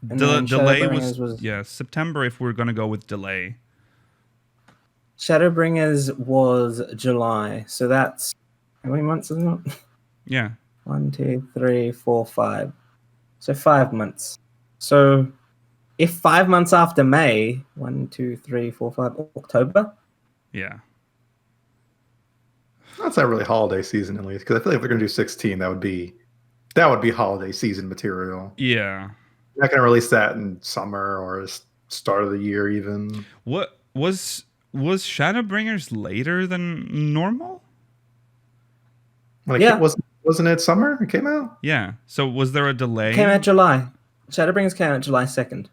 And delay was yeah, September if we're going to go with delay. Shadowbringers was July. So that's... How many months is it? Yeah. 1, 2, 3, 4, 5. So 5 months. So if 5 months after May, 1, 2, 3, 4, 5, October? Yeah. That's not really holiday season, at least, because I feel like if they're going to do 16, that would be holiday season material. Yeah. You're not going to release that in summer or start of the year even. What was Was Shadowbringers later than normal? Like, Yeah. Wasn't it summer? It came out. Yeah. So was there a delay? Came out July. Shadowbringers came out July 2nd.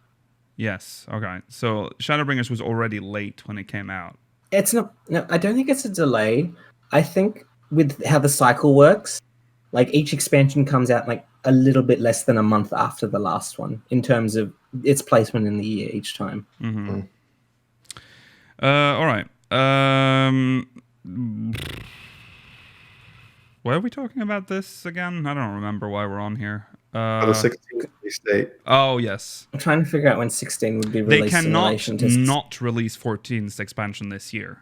Yes. Okay. So Shadowbringers was already late when it came out. It's not. No, I don't think it's a delay. I think with how the cycle works, like each expansion comes out like a little bit less than a month after the last one in terms of its placement in the year each time. Mm-hmm. All right. Why are we talking about this again? I don't remember why we're on here. The 16th release date. Oh, yes. I'm trying to figure out when 16 would be They released in cannot relation to. not release 14's expansion this year.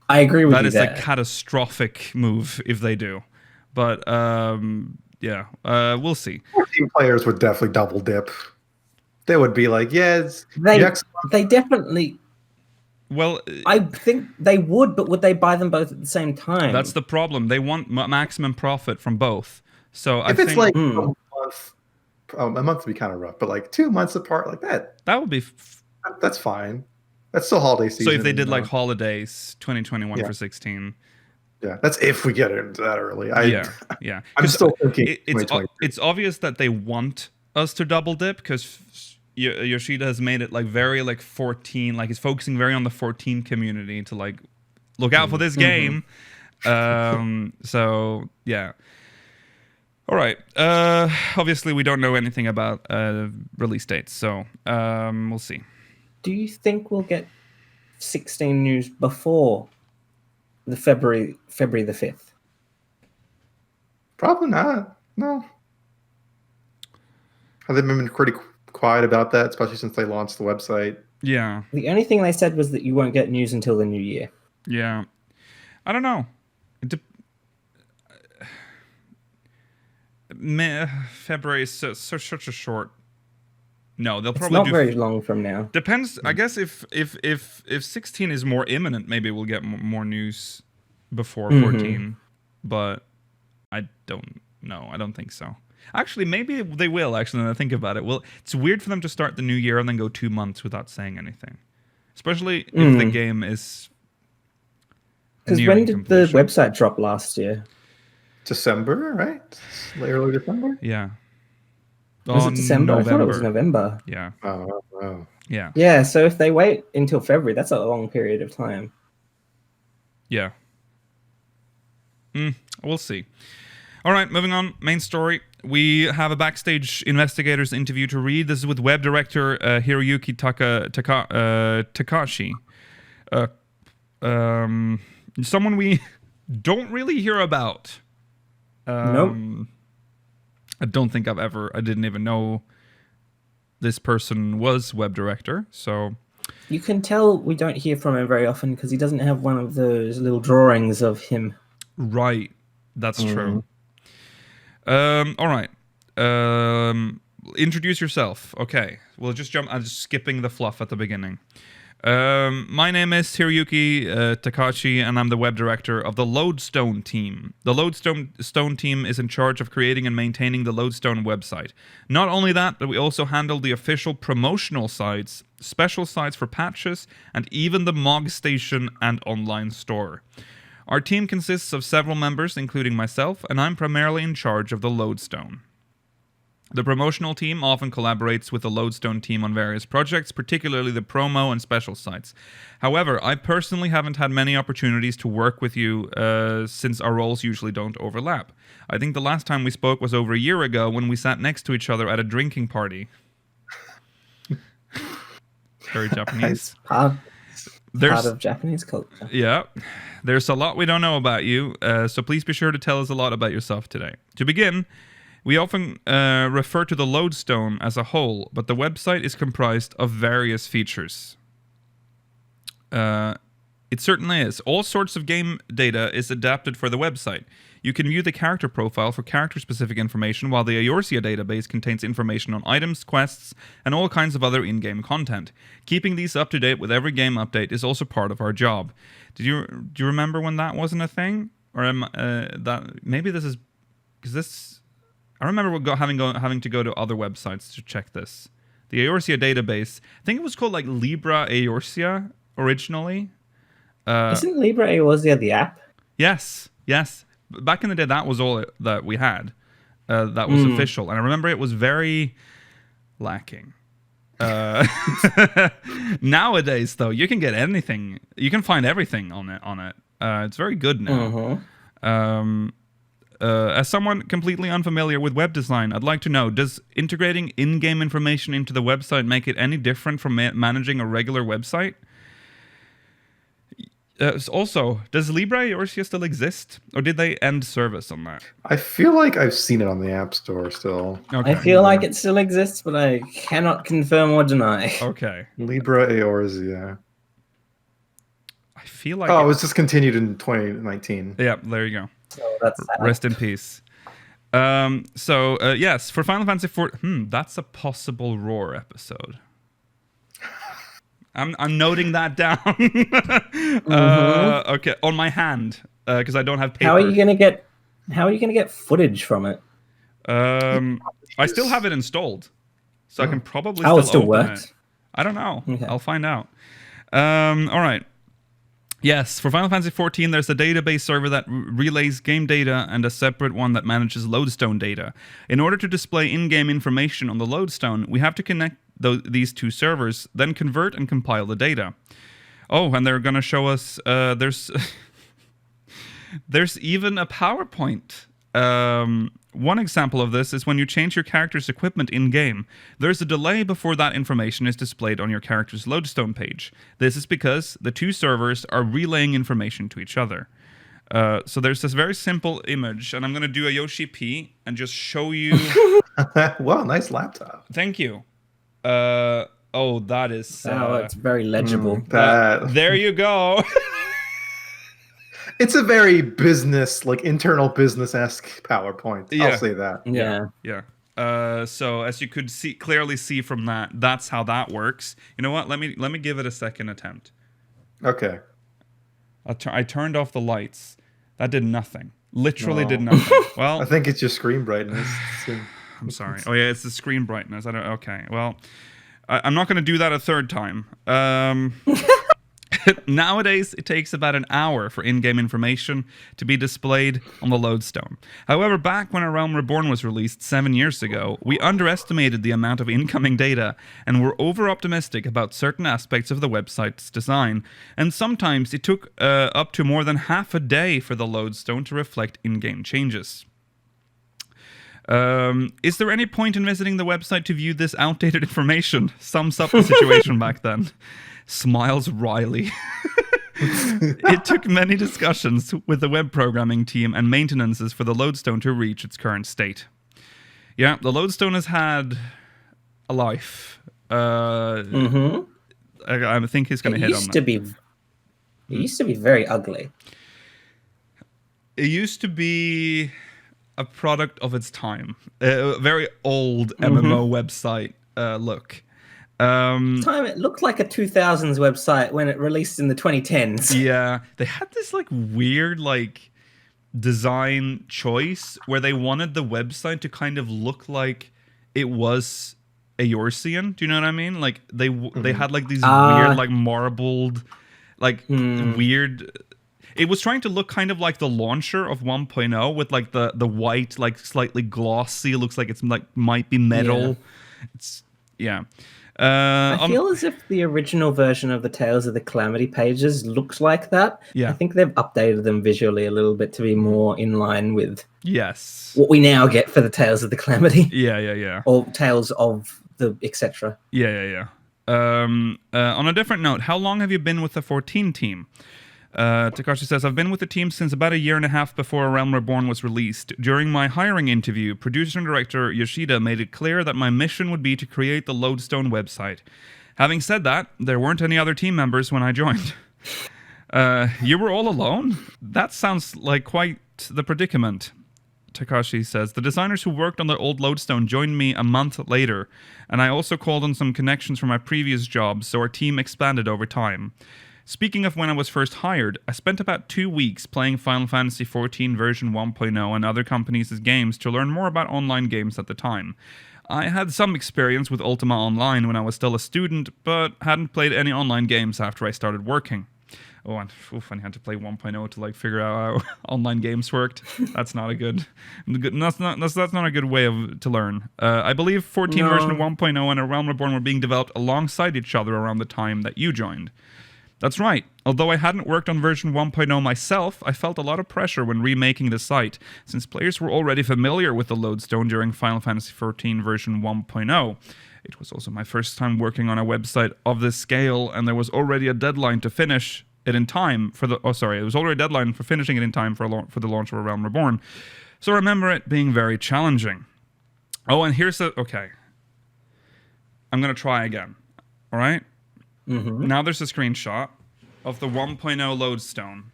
I agree with That you is there. a catastrophic move if they do. But, yeah, we'll see. 14 players would definitely double dip. They would be like, yes. They definitely. Well, I think they would, but would they buy them both at the same time? that's the problem. They want maximum profit from both. So if I it's think like a month would be kind of rough, but like 2 months apart like that, that would be. that's fine. That's still holiday season. So if they did like holidays 2021 Yeah. for 16. Yeah, that's if we get it that early. Yeah. I'm still thinking it's obvious that they want us to double dip because Yoshida has made it like very like 14, like he's focusing very on the 14 community to like look out for this game. So yeah. All right. Obviously we don't know anything about release dates, so we'll see. Do you think we'll get 16 news before the February the 5th? Probably not. No. Have they been pretty quiet about that, especially since they launched the website? Yeah. The only thing they said was that you won't get news until the new year. Yeah. I don't know. February is such a short. No, they'll probably it's not very long from now. Depends. I guess if 16 is more imminent, maybe we'll get more news before 14. But I don't know. I don't think so. Actually, maybe they will. Actually, when I think about it, well, it's weird for them to start the new year and then go 2 months without saying anything, especially if the game is. Because when did the website drop last year? December, right? Early December? Yeah. Was it December? November. I thought it was November. Yeah. Oh. Yeah. Yeah, so if they wait until February, that's a long period of time. Yeah. We'll see. All right, moving on. Main story. We have a Backstage investigators interview to read. This is with web director Hiroyuki Takachi. Someone we don't really hear about. Nope. I don't think I didn't even know this person was web director, so... You can tell we don't hear from him very often because he doesn't have one of those little drawings of him. Right. That's true. All right. Introduce yourself. Okay. We'll just jump... I'm just skipping the fluff at the beginning. My name is Hiroyuki Takachi, and I'm the web director of the Lodestone team. The Lodestone team is in charge of creating and maintaining the Lodestone website. Not only that, but we also handle the official promotional sites, special sites for patches, and even the MOG station and online store. Our team consists of several members, including myself, and I'm primarily in charge of the Lodestone. The promotional team often collaborates with the Lodestone team on various projects, particularly the promo and special sites. However, I personally haven't had many opportunities to work with you since our roles usually don't overlap. I think the last time we spoke was over a year ago when we sat next to each other at a drinking party. Very Japanese. Part of Japanese culture. Yeah. There's a lot we don't know about you, so please be sure to tell us a lot about yourself today. To begin, we often refer to the Lodestone as a whole, but the website is comprised of various features. It certainly is. All sorts of game data is adapted for the website. You can view the character profile for character-specific information, while the Eorzea database contains information on items, quests, and all kinds of other in-game content. Keeping these up to date with every game update is also part of our job. Do you remember when that wasn't a thing? Or maybe this is because this. I remember having to go to other websites to check this. The Eorzea database, I think it was called like Libra Eorzea originally. Isn't Libre Eorzea the app? Yes. Back in the day, that was all that we had. That was official. And I remember it was very lacking. Nowadays, though, you can get anything. You can find everything on it. It's very good now. As someone completely unfamiliar with web design, I'd like to know, does integrating in-game information into the website make it any different from managing a regular website? Also, does Libre Eorzea still exist? Or did they end service on that? I feel like I've seen it on the App Store still. Okay. I feel like it still exists, but I cannot confirm or deny. Okay. Libra Eorzea. I feel like... Oh, it was discontinued in 2019. Yeah, there you go. So that's sad. Rest in peace. Yes, for Final Fantasy IV... that's a possible Roar episode. I'm noting that down. Okay, on my hand, because I don't have paper. How are you gonna get footage from it? I still have it installed, so I can probably It still open works. it. I don't know. Okay. I'll find out. All right. Yes, for Final Fantasy XIV, there's a database server that relays game data and a separate one that manages lodestone data. In order to display in-game information on the lodestone, we have to connect these two servers, then convert and compile the data. Oh, and they're going to show us there's even a PowerPoint. One example of this is when you change your character's equipment in-game. There's a delay before that information is displayed on your character's lodestone page. This is because the two servers are relaying information to each other. So there's this very simple image, and I'm going to do a Yoshi P and just show you... Wow, nice laptop. Thank you. That is... it's very legible. there you go. It's a very business, like internal business-esque PowerPoint. Yeah. I'll say that. Yeah. So as you could clearly see from that, that's how that works. You know what? Let me give it a second attempt. Okay. I turned off the lights. That did nothing. Literally did nothing. Well, I think it's your screen brightness. I'm sorry. Oh yeah, it's the screen brightness. Okay. Well, I'm not going to do that a third time. Nowadays, it takes about an hour for in-game information to be displayed on the lodestone. However, back when A Realm Reborn was released 7 years ago, we underestimated the amount of incoming data and were over-optimistic about certain aspects of the website's design, and sometimes it took up to more than half a day for the lodestone to reflect in-game changes. Is there any point in visiting the website to view this outdated information? Sums up the situation back then. Smiles wryly. It took many discussions with the web programming team and maintenances for the lodestone to reach its current state. Yeah, the lodestone has had a life. I think he's going to hit on that. It used to be very ugly. It used to be a product of its time. A very old MMO website look. Time it looked like a 2000s website when it released in the 2010s. Yeah, they had this like weird like design choice where they wanted the website to kind of look like it was Eorzean. Do you know what I mean? Like they had like these weird like marbled like weird. It was trying to look kind of like the launcher of 1.0 with like the white like slightly glossy. Looks like it's like might be metal. Yeah. I feel as if the original version of the Tales of the Calamity pages looks like that. Yeah. I think they've updated them visually a little bit to be more in line with what we now get for the Tales of the Calamity. Yeah. Or Tales of the etc. Yeah. On a different note, how long have you been with the 14 team? Takachi says, I've been with the team since about a year and a half before A Realm Reborn was released. During my hiring interview, producer and director Yoshida made it clear that my mission would be to create the Lodestone website. Having said that, there weren't any other team members when I joined. You were all alone? That sounds like quite the predicament. Takashi says, the designers who worked on the old Lodestone joined me a month later, and I also called on some connections from my previous jobs, so our team expanded over time. Speaking of when I was first hired, I spent about 2 weeks playing Final Fantasy XIV version 1.0 and other companies' games to learn more about online games at the time. I had some experience with Ultima Online when I was still a student, but hadn't played any online games after I started working. Oh, and I had to play 1.0 to like figure out how online games worked. That's not a good that's not a good way to learn. I believe 14 version of 1.0 and A Realm Reborn were being developed alongside each other around the time that you joined. That's right. Although I hadn't worked on version 1.0 myself, I felt a lot of pressure when remaking the site, since players were already familiar with the lodestone during Final Fantasy XIV version 1.0. It was also my first time working on a website of this scale, and there was already a deadline to finish it in time for the... it was already a deadline for finishing it in time for the launch of A Realm Reborn. So I remember it being very challenging. Oh, and here's okay. I'm going to try again. All right? Mm-hmm. Now there's a screenshot of the 1.0 lodestone.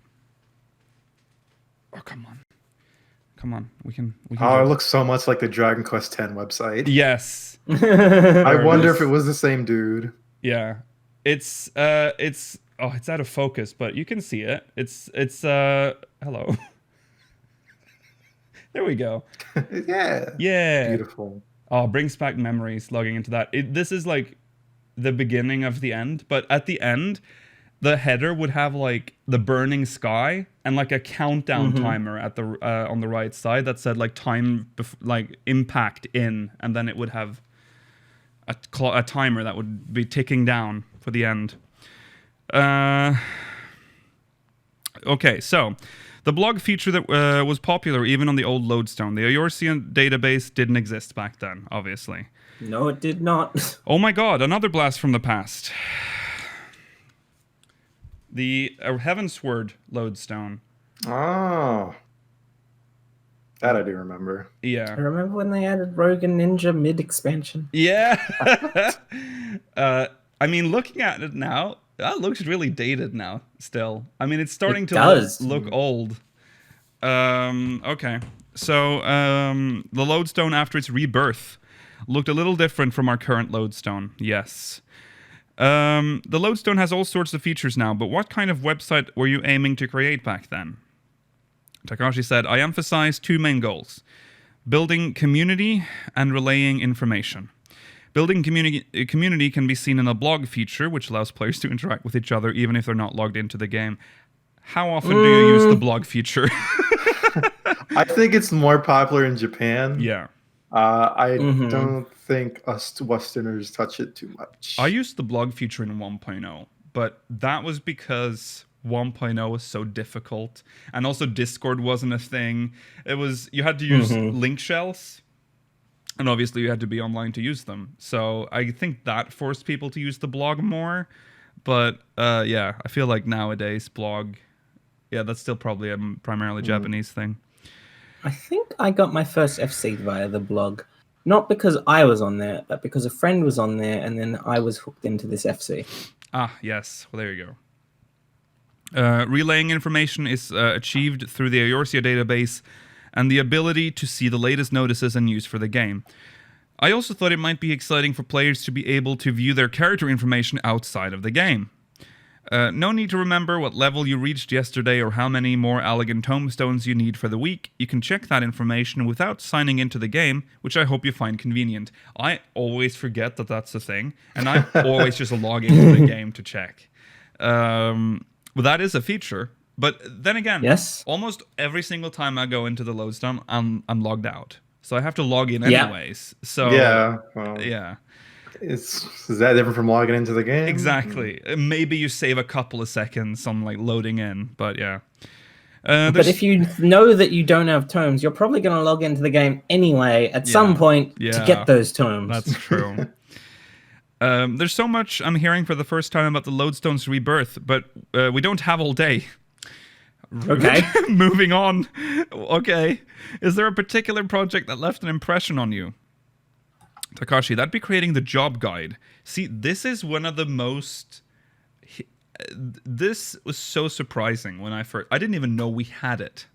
Oh, come on. We can it looks so much like the Dragon Quest X website. Yes. I wonder if it was the same dude. Yeah. It's out of focus, but you can see it. It's hello. There we go. Yeah. Beautiful. Oh, brings back memories logging into that. This is like the beginning of the end, but at the end, the header would have like the burning sky and like a countdown timer at the on the right side that said like like impact in, and then it would have a timer that would be ticking down for the end. Okay, so the blog feature that was popular even on the old lodestone. The Eorzean database didn't exist back then, obviously. No, it did not. Oh my god, another blast from the past. The Heavensward lodestone. Oh. That I do remember. Yeah. I remember when they added Rogue and Ninja mid-expansion. Yeah. I mean, looking at it now, that looks really dated now, still. I mean, it's starting to look old. Okay. So, the lodestone after its rebirth looked a little different from our current lodestone. Yes. The lodestone has all sorts of features now, but what kind of website were you aiming to create back then? Takachi said, I emphasize two main goals: building community and relaying information. Building community can be seen in a blog feature, which allows players to interact with each other even if they're not logged into the game. How often do you use the blog feature? I think it's more popular in Japan. Yeah. I don't think us Westerners touch it too much. I used the blog feature in 1.0, but that was because 1.0 was so difficult, and also Discord wasn't a thing. You had to use link shells, and obviously you had to be online to use them. So I think that forced people to use the blog more. But yeah, I feel like nowadays blog, that's still probably a primarily Japanese thing. I think I got my first FC via the blog. Not because I was on there, but because a friend was on there, and then I was hooked into this FC. Ah, yes. Well, there you go. Relaying information is achieved through the Eorzea database and the ability to see the latest notices and news for the game. I also thought it might be exciting for players to be able to view their character information outside of the game. No need to remember what level you reached yesterday or how many more elegant tomestones you need for the week. You can check that information without signing into the game, which I hope you find convenient. I always forget that that's a thing, and I always just log into the game to check. Well, that is a feature, but then again, almost every single time I go into the lodestone, I'm logged out. So I have to log in anyways. So yeah. Is that different from logging into the game? Exactly. Maybe you save a couple of seconds on like loading in, but yeah. But if you know that you don't have tomes, you're probably going to log into the game anyway at some point to get those tomes. That's true. There's so much I'm hearing for the first time about the lodestone's rebirth, but we don't have all day. Okay. Moving on. Okay. Is there a particular project that left an impression on you? Takashi, that'd be creating the job guide. See, this is one of the most... This was so surprising when I didn't even know we had it.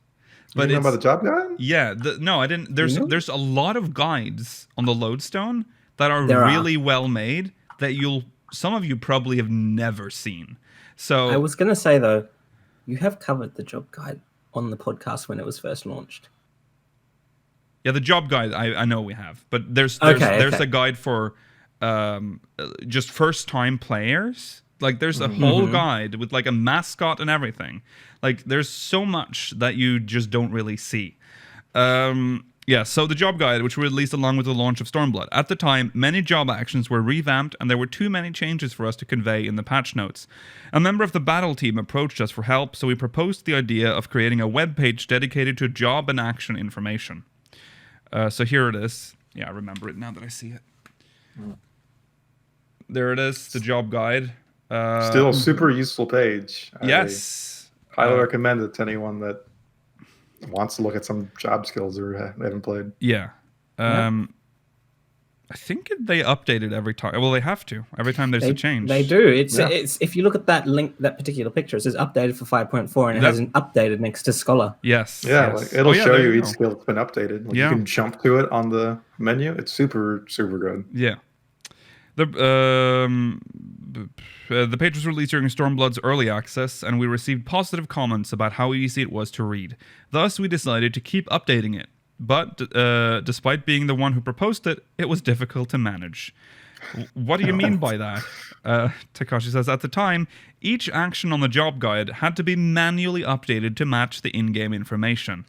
But you know about the job guide? Yeah. No, I didn't. There's a lot of guides on the lodestone that are really well made that some of you probably have never seen. So I was going to say, though, you have covered the job guide on the podcast when it was first launched. Yeah, the job guide I know we have, but there's Okay. a guide for just first time players. Like there's a whole guide with like a mascot and everything. Like there's so much that you just don't really see. Yeah, so the job guide, which was released along with the launch of Stormblood. At the time, many job actions were revamped and there were too many changes for us to convey in the patch notes. A member of the battle team approached us for help, so we proposed the idea of creating a web page dedicated to job and action information. So here it is. Yeah, I remember it now that I see it. There it is, the job guide. Still a super useful page. Yes. I highly recommend it to anyone that wants to look at some job skills or haven't played. Yeah. I think they update it every time. Well, they have to. Every time there's a change. They do. It's if you look at that link, that particular picture, it says updated for 5.4 and it has an updated next to Scholar. Yes. Yeah, yes. like it'll show you you each skill that's been updated. Like you can jump to it on the menu. It's super, super good. Yeah. The page was released during Stormblood's early access, and we received positive comments about how easy it was to read. Thus, we decided to keep updating it. But despite being the one who proposed it, it was difficult to manage. What do you mean by that? Takachi says, at the time, each action on the job guide had to be manually updated to match the in-game information.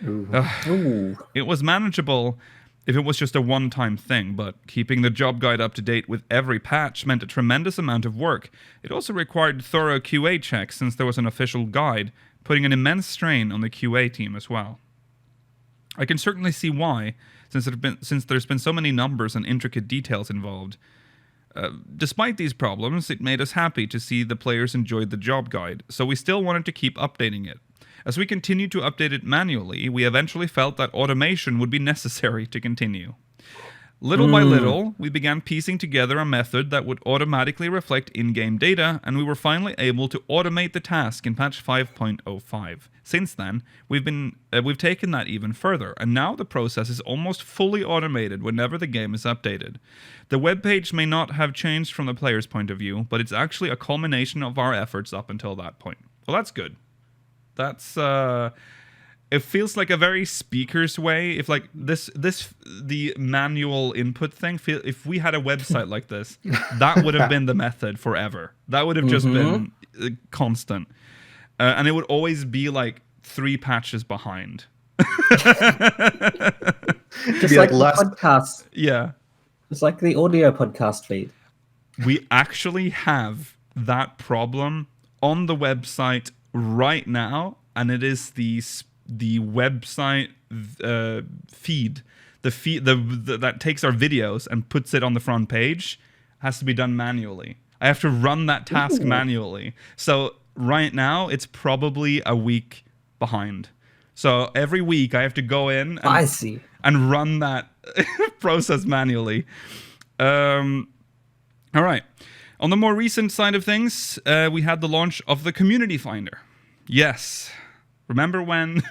It was manageable if it was just a one-time thing, but keeping the job guide up to date with every patch meant a tremendous amount of work. It also required thorough QA checks since there was an official guide, putting an immense strain on the QA team as well. I can certainly see why, since there's been so many numbers and intricate details involved. Despite these problems, it made us happy to see the players enjoyed the job guide, so we still wanted to keep updating it. As we continued to update it manually, we eventually felt that automation would be necessary to continue. Little by little, we began piecing together a method that would automatically reflect in-game data, and we were finally able to automate the task in patch 5.05. Since then, we've taken that even further, and now the process is almost fully automated whenever the game is updated. The web page may not have changed from the player's point of view, but it's actually a culmination of our efforts up until that point. Well, that's good. That's it feels like a very speaker's way. If like the manual input thing, if we had a website like this, that would have been the method forever. That would have just been constant. And it would always be like 3 patches behind. Just like the podcast. Yeah. It's like the audio podcast feed. We actually have that problem on the website right now, and it is the website feed. The feed that takes our videos and puts it on the front page has to be done manually. I have to run that task manually. So right now, it's probably a week behind. So every week, I have to go in and run that process manually. All right. On the more recent side of things, we had the launch of the Community Finder. Yes. Remember when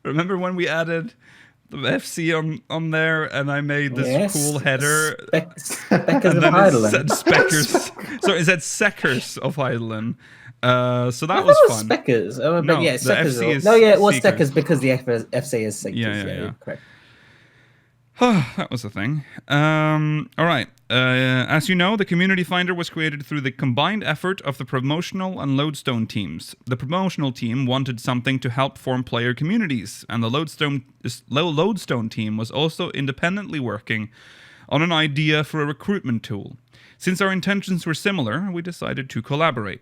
we added the FC on there and I made this cool header? Speckers of Heidelin. So it said Seckers of Heidelin. So that was fun. Speckers. No, the FC is it was Seekers. Speckers because the FC is Seekers. Yeah. Correct. That was the thing. All right. As you know, the Community Finder was created through the combined effort of the promotional and Lodestone teams. The promotional team wanted something to help form player communities, and the Lodestone team was also independently working on an idea for a recruitment tool. Since our intentions were similar, we decided to collaborate.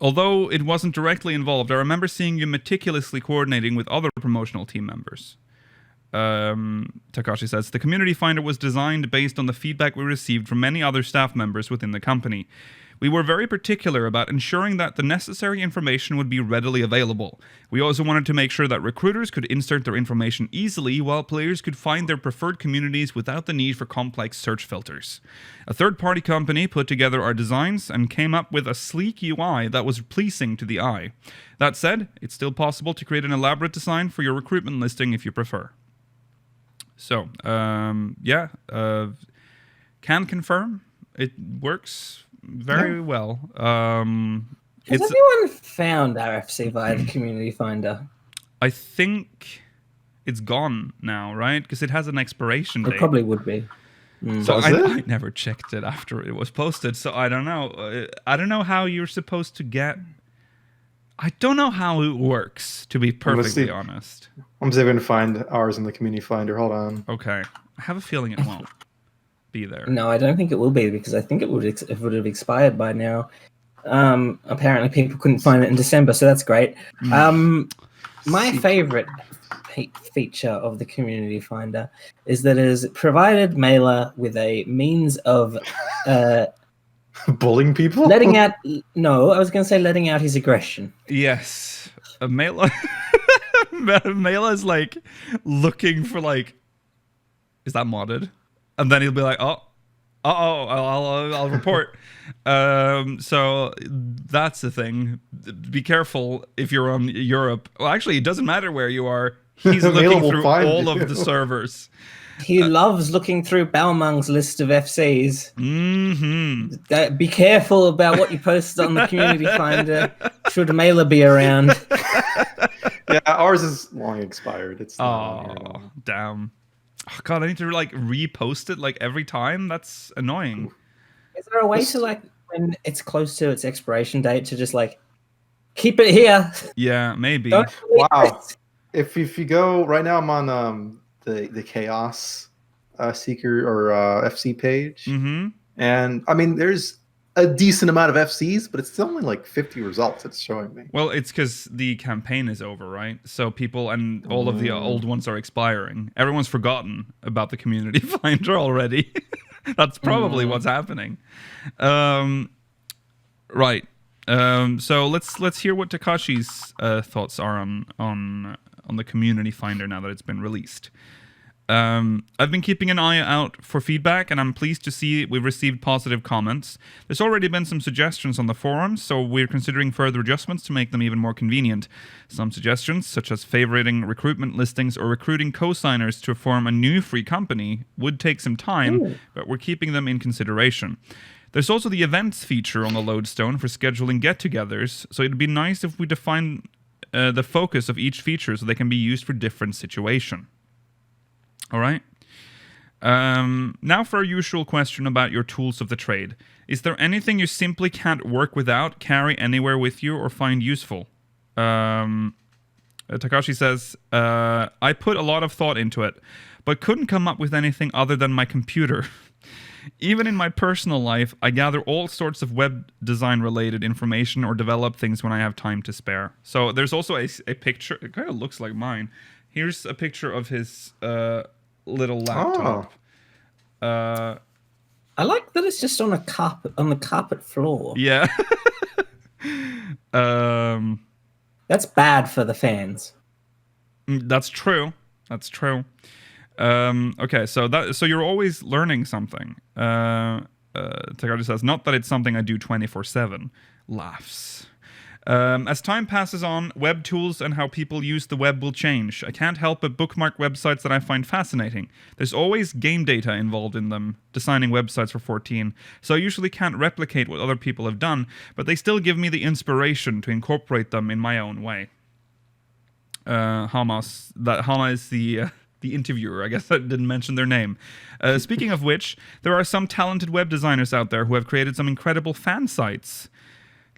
Although it wasn't directly involved, I remember seeing you meticulously coordinating with other promotional team members. Takachi says, the Community Finder was designed based on the feedback we received from many other staff members within the company. We were very particular about ensuring that the necessary information would be readily available. We also wanted to make sure that recruiters could insert their information easily, while players could find their preferred communities without the need for complex search filters. A third-party company put together our designs and came up with a sleek UI that was pleasing to the eye. That said, it's still possible to create an elaborate design for your recruitment listing if you prefer. So, can confirm it works very well. Has anyone found RFC via the Community Finder? I think it's gone now, right? Because it has an expiration date. It probably would be. So Was I it? never checked it after it was posted, so I don't know. I don't know how you're supposed to get... I don't know how it works, to be perfectly honest. I'm just going to find ours in the community finder. Hold on. Okay. I have a feeling it won't be there. No, I don't think it will be, because I think it would have expired by now. Apparently people couldn't find it in December, so that's great. My favorite feature of the community finder is that it has provided Mailer with a means of Bullying people? letting out his aggression. Yes. Mela is like looking for like, is that modded? And then he'll be like, I'll report. So that's the thing. Be careful if you're on Europe. Well, actually, it doesn't matter where you are. He's looking through all of the servers. He loves looking through Balmung's list of FCs. Mm-hmm. Be careful about what you post on the community finder. Should Mailer be around? Yeah, ours is long expired. It's not on here at all. Damn. Oh, God, I need to like repost it like every time. That's annoying. Is there a way to like when it's close to its expiration date to just like keep it here? Yeah, maybe. Don't delete Wow. it. If you go right now, I'm on the Chaos Seeker or FC page, Mm-hmm. and I mean there's a decent amount of FCs, but it's still only like 50 results it's showing me. Well, it's because the campaign is over, right? So people and all of the old ones are expiring. Everyone's forgotten about the community finder already. That's probably what's happening. Right. So let's hear what Takashi's thoughts are on the community finder now that it's been released. I've been keeping an eye out for feedback, and I'm pleased to see we've received positive comments. There's already been some suggestions on the forums, so we're considering further adjustments to make them even more convenient. Some suggestions, such as favoriting recruitment listings or recruiting co-signers to form a new free company, would take some time, but we're keeping them in consideration. There's also the events feature on the Lodestone for scheduling get-togethers, so it'd be nice if we define the focus of each feature so they can be used for different situations. All right. Now for our usual question about your tools of the trade. Is there anything you simply can't work without, carry anywhere with you, or find useful? Takachi says, I put a lot of thought into it, but couldn't come up with anything other than my computer. Even in my personal life, I gather all sorts of web design related information or develop things when I have time to spare. So there's also a picture. It kind of looks like mine. Here's a picture of his little laptop. I like that it's just on the carpet floor. Yeah. That's bad for the fans. That's true. That's true. Okay, so you're always learning something. Takachi says, not that it's something I do 24/7. Laughs. As time passes on, web tools and how people use the web will change. I can't help but bookmark websites that I find fascinating. There's always game data involved in them, designing websites for 14, so I usually can't replicate what other people have done, but they still give me the inspiration to incorporate them in my own way. Hama is the interviewer. I guess I didn't mention their name. Speaking of which, there are some talented web designers out there who have created some incredible fan sites.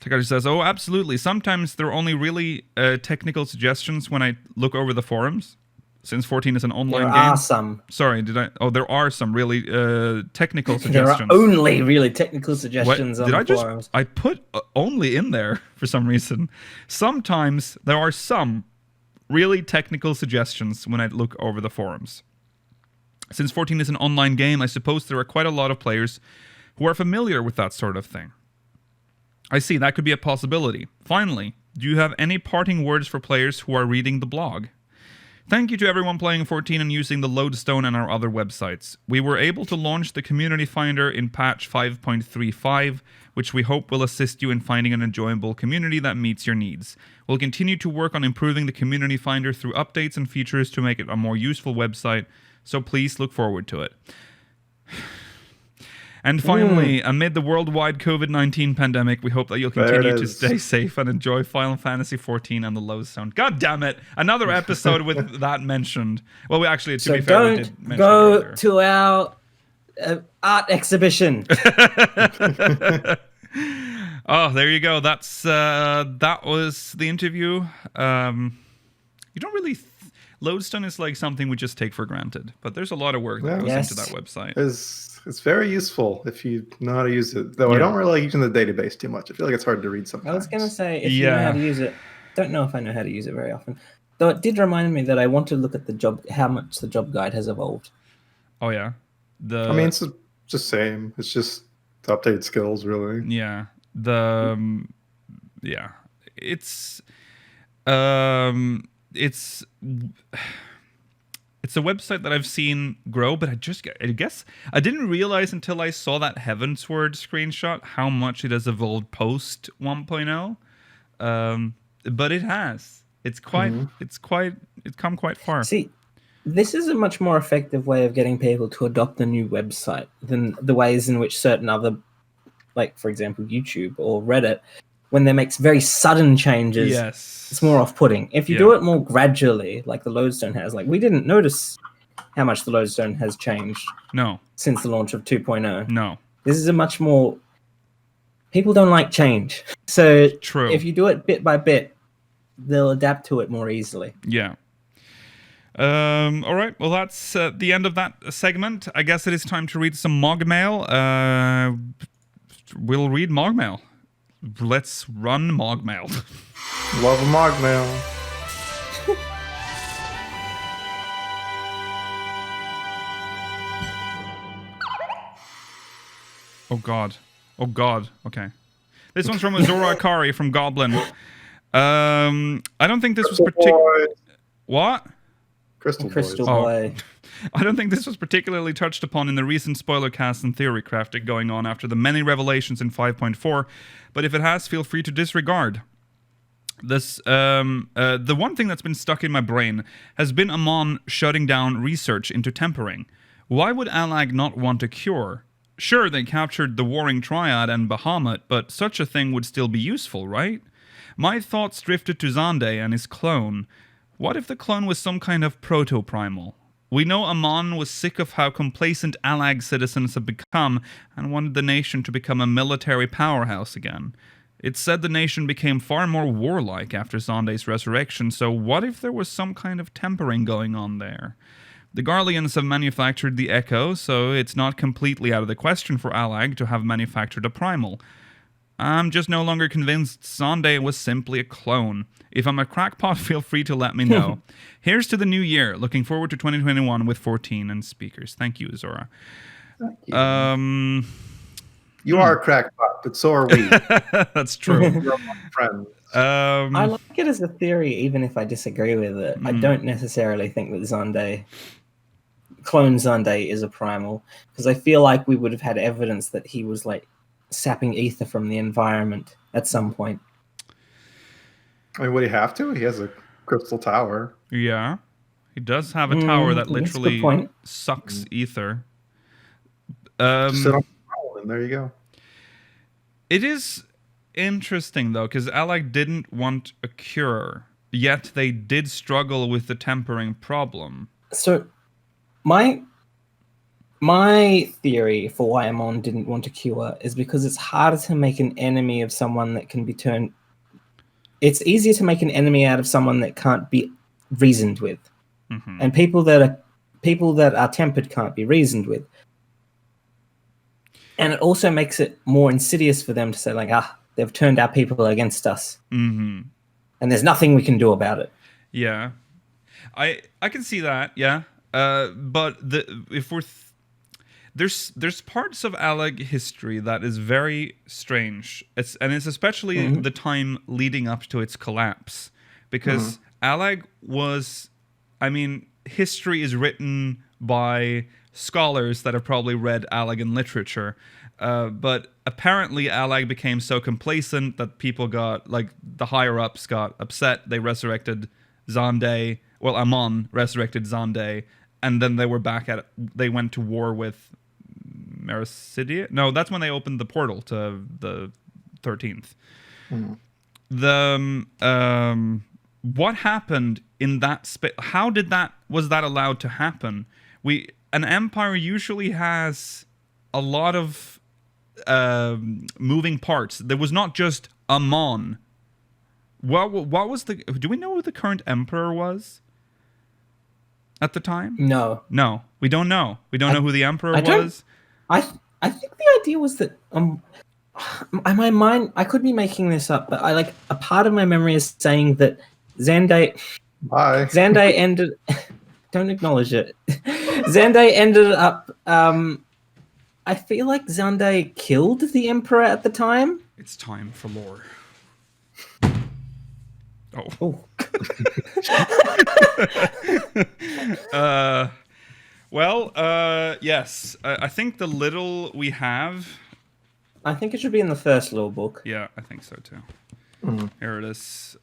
Takachi says, oh, absolutely. Sometimes there are only really technical suggestions when I look over the forums. Since 14 is an online game. There are some. Sorry, there are some really technical There suggestions. are only really technical suggestions on the forums. I put only in there for some reason. Sometimes there are some really technical suggestions when I look over the forums. Since 14 is an online game, I suppose there are quite a lot of players who are familiar with that sort of thing. I see, that could be a possibility. Finally, do you have any parting words for players who are reading the blog? Thank you to everyone playing 14 and using the Lodestone and our other websites. We were able to launch the Community Finder in patch 5.35, which we hope will assist you in finding an enjoyable community that meets your needs. We'll continue to work on improving the Community Finder through updates and features to make it a more useful website, so please look forward to it. And finally, amid the worldwide COVID-19 pandemic, we hope that you'll continue to stay safe and enjoy Final Fantasy XIV and the Lodestone. God damn it! Another episode with that mentioned. Well, we actually, to be fair, we did mention it earlier. To our art exhibition. Oh, there you go. That was the interview. You don't really... Lodestone is like something we just take for granted, but there's a lot of work that goes into that website. It's very useful if you know how to use it. Though I don't really like using the database too much. I feel like it's hard to read sometimes. I was going to say, if you know how to use it, don't know if I know how to use it very often. Though it did remind me that I want to look at how much the job guide has evolved. Oh yeah, I mean, it's just same. It's just to update skills, really. Yeah, it's a website that I've seen grow, but I guess I didn't realize until I saw that Heavensward screenshot how much it has evolved post 1.0. But it has. It's come quite far. See, this is a much more effective way of getting people to adopt a new website than the ways in which certain other, like for example YouTube or Reddit, when they make very sudden changes, it's more off-putting. If you do it more gradually, like the Lodestone has, like we didn't notice how much the Lodestone has changed. No. Since the launch of 2.0. No. This is a much more... People don't like change. So True. If you do it bit by bit, they'll adapt to it more easily. Yeah. All right. Well, that's the end of that segment. I guess it is time to read some MogMail. We'll read MogMail. Let's run MogMail. Love MogMail. Oh God. Okay. This one's from Azora Akari from Goblin. I don't think this was particularly... What? Crystal Boy. I don't think this was particularly touched upon in the recent spoiler cast and theory crafting going on after the many revelations in 5.4, but if it has, feel free to disregard. This the one thing that's been stuck in my brain has been Amon shutting down research into tempering. Why would Allag not want a cure? Sure, they captured the Warring Triad and Bahamut, but such a thing would still be useful, right? My thoughts drifted to Xande and his clone. What if the clone was some kind of proto-primal? We know Amon was sick of how complacent Allag citizens have become and wanted the nation to become a military powerhouse again. It's said the nation became far more warlike after Xande's resurrection, so what if there was some kind of tempering going on there? The Garleans have manufactured the Echo, so it's not completely out of the question for Allag to have manufactured a primal. I'm just no longer convinced Xande was simply a clone. If I'm a crackpot, feel free to let me know. Here's to the new year. Looking forward to 2021 with 14 and speakers. Thank you, Azora. Thank you. You are a crackpot, but so are we. That's true. We're all friends. I like it as a theory, even if I disagree with it. I don't necessarily think that clone Xande is a primal, because I feel like we would have had evidence that he was like sapping ether from the environment at some point. I mean, would he have to? He has a crystal tower. Yeah. He does have a tower that literally sucks ether. Just sit on the tower and there you go. It is interesting, though, because Allag didn't want a cure, yet they did struggle with the tempering problem. So, my theory for why Amon didn't want a cure is because it's harder to make an enemy of someone that can be turned... It's easier to make an enemy out of someone that can't be reasoned with. Mm-hmm. And people that are tempered can't be reasoned with. And it also makes it more insidious for them to say, like, they've turned our people against us. Mm-hmm. And there's nothing we can do about it. Yeah. I can see that, yeah. But if we're... There's parts of Allag history that is very strange. It's especially the time leading up to its collapse. Because Allag was... I mean, history is written by scholars that have probably read Allagan literature. But apparently Allag became so complacent that people got, like, the higher-ups got upset. They resurrected Xande. Well, Amon resurrected Xande. And then they were back at it. They went to war with Mericidia. No, that's when they opened the portal to the 13th. Mhm. What happened in that space? How was that allowed to happen? An empire usually has a lot of moving parts. There was not just Amon. What was do we know who the current emperor was at the time? No. No, we don't know. We don't know who the emperor was. I think the idea was that my mind, I could be making this up, but a part of my memory is saying that Xandai ended. Don't acknowledge it. Xandai ended up. I feel like Xandai killed the emperor at the time. It's time for lore. Oh. Yes. I think the little we have. I think it should be in the first lore book. Yeah, I think so too. Mhm. Here it is.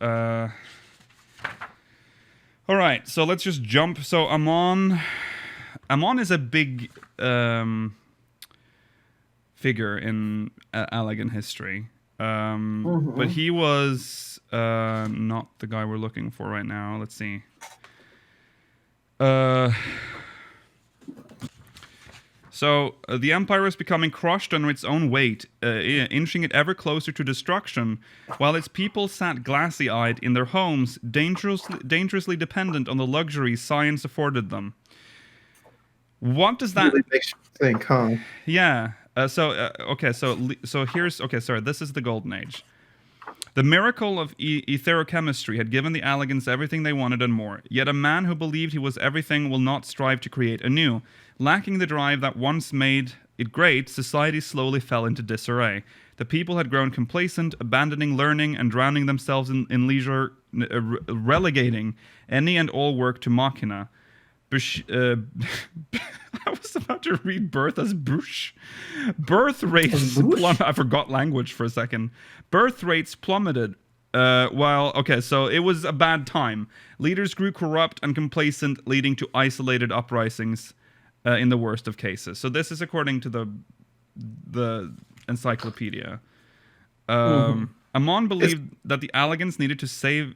All right, so let's just jump. So Amon is a big figure in Allagan history. But he was not the guy we're looking for right now. Let's see. So the empire is becoming crushed under its own weight, inching it ever closer to destruction, while its people sat glassy-eyed in their homes, dangerously dependent on the luxuries science afforded them. What does that really makes you think, huh? Yeah. So here's sorry. This is the Golden Age. The miracle of etherochemistry had given the Allagans everything they wanted and more. Yet a man who believed he was everything will not strive to create anew. Lacking the drive that once made it great, society slowly fell into disarray. The people had grown complacent, abandoning learning and drowning themselves in leisure, relegating any and all work to machina. I was about to read birth as bush. Birth rates I forgot language for a second. Birth rates plummeted. So it was a bad time. Leaders grew corrupt and complacent, leading to isolated uprisings in the worst of cases. So this is according to the encyclopedia. Amon believed that the Allagans needed to save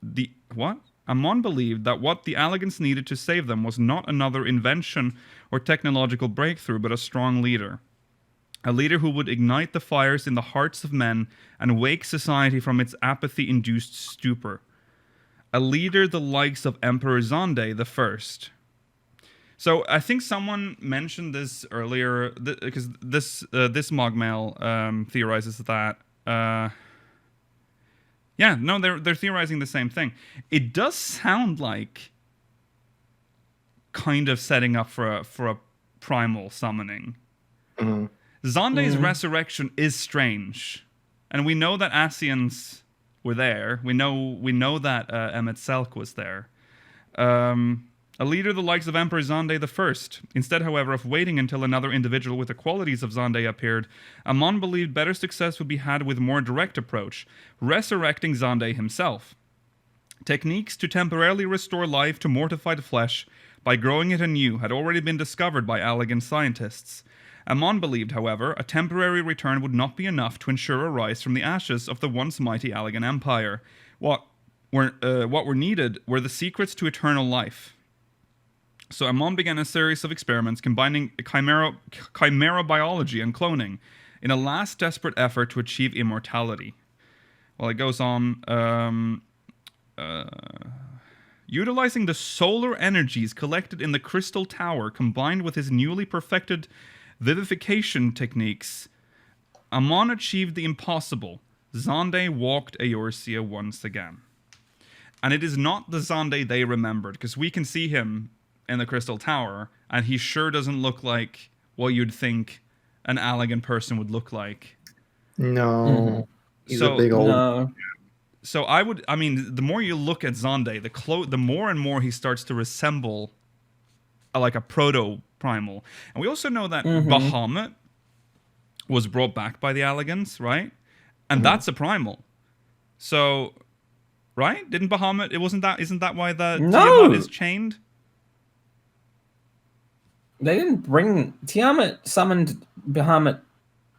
the what? Amon believed that what the Allagans needed to save them was not another invention or technological breakthrough, but a strong leader. A leader who would ignite the fires in the hearts of men and wake society from its apathy-induced stupor. A leader the likes of Emperor Xandai the First. So I think someone mentioned this earlier, because this MogMail theorizes that... they're theorizing the same thing. It does sound like kind of setting up for a primal summoning. Mm-hmm. Xandai's resurrection is strange, and we know that Asians were there. We know that Emmet Selk was there. A leader the likes of Emperor Xandai the First. Instead, however, of waiting until another individual with the qualities of Xandai appeared, Amon believed better success would be had with a more direct approach, resurrecting Xandai himself. Techniques to temporarily restore life to mortified flesh by growing it anew had already been discovered by Allagan scientists. Amon believed, however, a temporary return would not be enough to ensure a rise from the ashes of the once mighty Allagan Empire. What were needed were the secrets to eternal life. So Amon began a series of experiments combining chimera biology and cloning in a last desperate effort to achieve immortality. Well, it goes on, utilizing the solar energies collected in the Crystal Tower combined with his newly perfected vivification techniques, Amon achieved the impossible. Xandai walked Eorzea once again. And it is not the Xandai they remembered, because we can see him in the Crystal Tower, and he sure doesn't look like what you'd think an Allagan person would look like. No. He's a big old... No. So the more you look at Xandai, the more and more he starts to resemble like a proto-primal. And we also know that Bahamut was brought back by the Allagans, right? And that's a primal. So, right? Didn't Bahamut, isn't that why the Tiamat is chained? They didn't bring Tiamat summoned Bahamut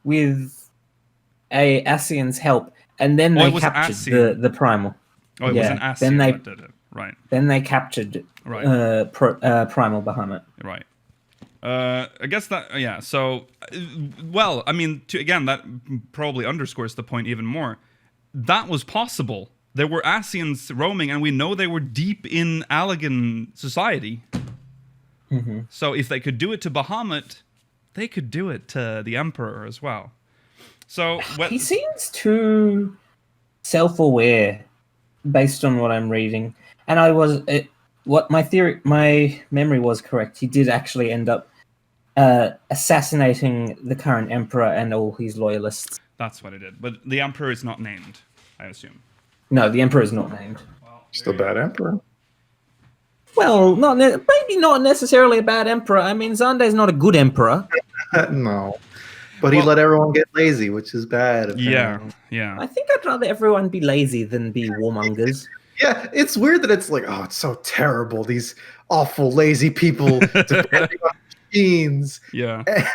with a Asian's help, and then they captured the primal. Oh, it was an Asian that did it, right? Then they captured primal Bahamut. Right. I guess that So, well, I mean, again, that probably underscores the point even more. That was possible. There were Asians roaming, and we know they were deep in Allagan society. Mm-hmm. So if they could do it to Bahamut, they could do it to the Emperor as well. So he seems too self-aware, based on what I'm reading. And my memory was correct. He did actually end up assassinating the current Emperor and all his loyalists. That's what he did. But the Emperor is not named, I assume. No, the Emperor is not named. Well, still bad Emperor. Well, maybe not necessarily a bad Emperor. I mean, Zande's not a good Emperor. No. But he let everyone get lazy, which is bad. Apparently. Yeah. I think I'd rather everyone be lazy than be warmongers. Yeah, it's weird that it's like, oh, it's so terrible. These awful, lazy people depending on machines. Yeah. And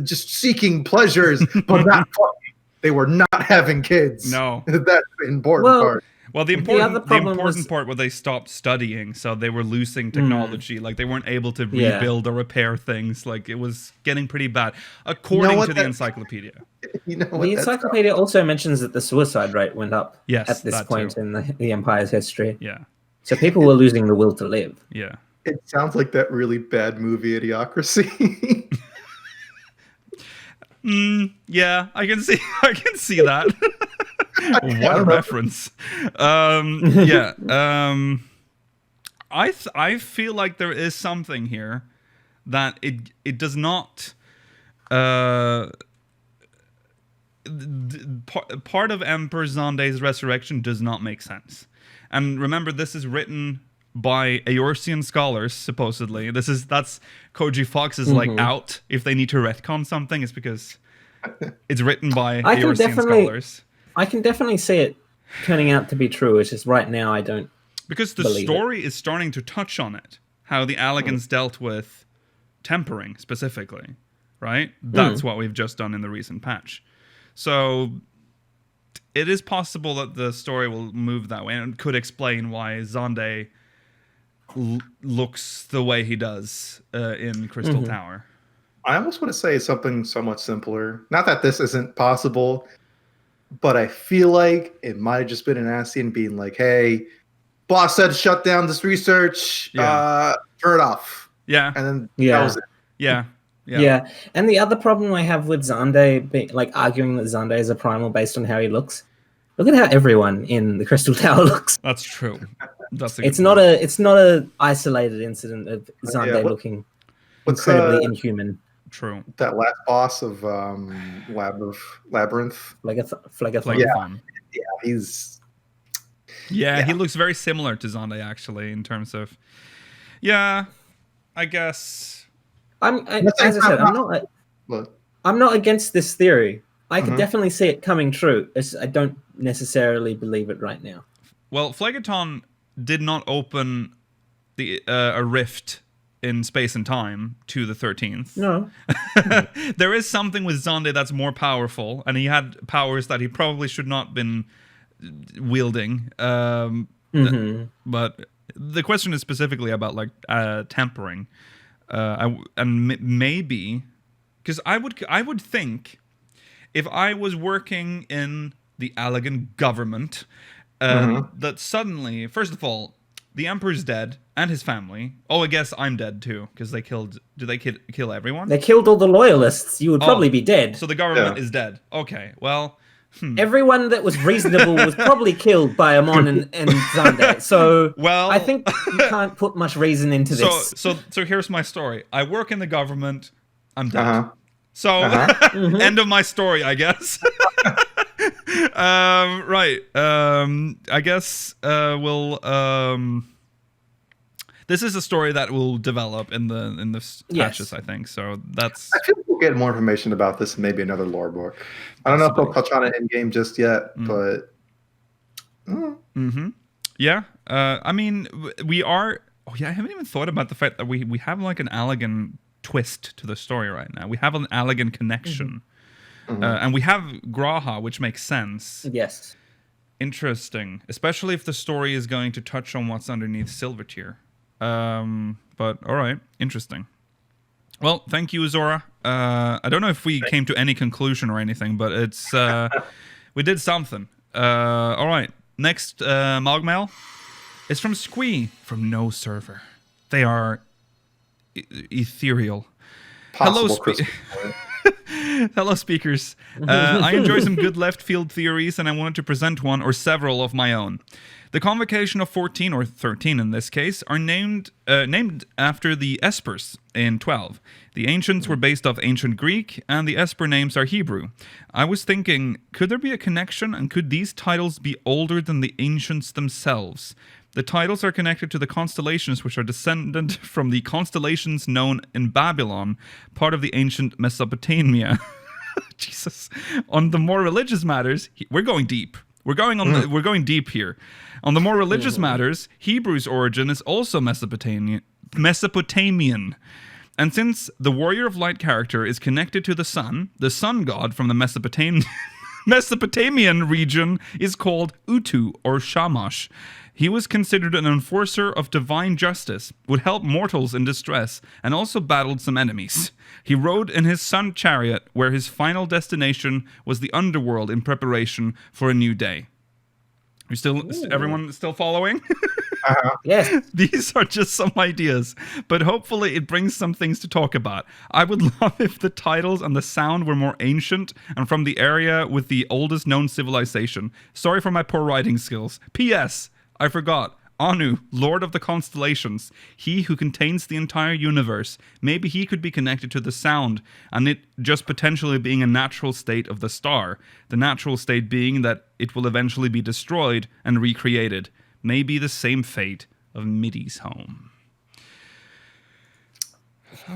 just seeking pleasures, but not fucking. They were not having kids. No. That's the important part. Well, the important part was they stopped studying, so they were losing technology. Like, they weren't able to rebuild or repair things. Like, it was getting pretty bad, according to the encyclopedia. The encyclopedia also mentions that the suicide rate went up at this point in the Empire's history. Yeah. So people were losing the will to live. Yeah. It sounds like that really bad movie, Idiocracy. Yeah, I can see that. What a reference. I feel like there is something here that it does not part of Emperor Zande's resurrection does not make sense. And remember, this is written by Eorzean scholars, supposedly. That's Koji Fox is like out. If they need to retcon something, it's because it's written by Eorzean scholars. I can definitely see it turning out to be true. It's just right now I don't. Because the story is starting to touch on it. How the Allagans dealt with tempering, specifically. Right? That's what we've just done in the recent patch. So it is possible that the story will move that way, and could explain why Zande looks the way he does in Crystal Tower. I almost want to say something so much simpler. Not that this isn't possible, but I feel like it might have just been an Asian being like, hey, boss said shut down this research, turn it off. Yeah. And then that was it. Yeah. And the other problem I have with Zande, arguing that Zande is a primal based on how he looks, look at how everyone in the Crystal Tower looks. That's true. It's not a isolated incident of Zande looking incredibly inhuman. True. That last boss of Labyrinth. Phlegathon. Yeah, he's... Yeah, he looks very similar to Zande, actually, in terms of... Yeah, I guess... I'm not against this theory. I can definitely see it coming true. I don't necessarily believe it right now. Well, Phlegathon did not open a rift in space and time to the 13th. No. There is something with Zande that's more powerful, and he had powers that he probably should not been wielding. But the question is specifically about tempering, and maybe because I would think if I was working in the Allagan government, that suddenly, first of all, the Emperor's dead, and his family. Oh, I guess I'm dead too, because they killed... Did they kill everyone? They killed all the loyalists. You would probably be dead. So the government is dead. Okay, well... Everyone that was reasonable was probably killed by Amon and Zande. So I think you can't put much reason into this. So here's my story. I work in the government. I'm dead. So, end of my story, I guess. Right. I guess we'll... This is a story that will develop in the patches, I think. So that's... I feel we'll get more information about this in maybe another lore book. I don't know if they'll touch on it in game just yet, but... Yeah. I mean, we are Oh yeah, I haven't even thought about the fact that we have like an Allegan twist to the story right now. We have an Allegan connection. And we have Graha, which makes sense. Yes. Interesting. Especially if the story is going to touch on what's underneath Silvertier. But alright, interesting. Well, thank you, Zora. I don't know if we came to any conclusion or anything, but it's we did something. Alright, next MogMail is from Squee, from No Server. They are ethereal. Possible Hello, speakers. I enjoy some good left field theories, and I wanted to present one or several of my own. The Convocation of 14, or 13 in this case, are named after the Espers in 12. The ancients were based off ancient Greek, and the Esper names are Hebrew. I was thinking, could there be a connection, and could these titles be older than the ancients themselves? The titles are connected to the constellations, which are descendant from the constellations known in Babylon, part of the ancient Mesopotamia. Jesus. On the more religious matters, we're going deep. We're going deep here. On the more religious matters, Hebrew's origin is also Mesopotamian. And since the Warrior of Light character is connected to the sun god from the Mesopotamian region is called Utu or Shamash. He was considered an enforcer of divine justice, would help mortals in distress, and also battled some enemies. He rode in his sun chariot, where his final destination was the underworld in preparation for a new day. Everyone still following? Yes. These are just some ideas, but hopefully it brings some things to talk about. I would love if the titles and the sound were more ancient and from the area with the oldest known civilization. Sorry for my poor writing skills. P.S. I forgot. Anu, Lord of the Constellations, he who contains the entire universe. Maybe he could be connected to the sound, and it just potentially being a natural state of the star. The natural state being that it will eventually be destroyed and recreated. Maybe the same fate of Midi's home.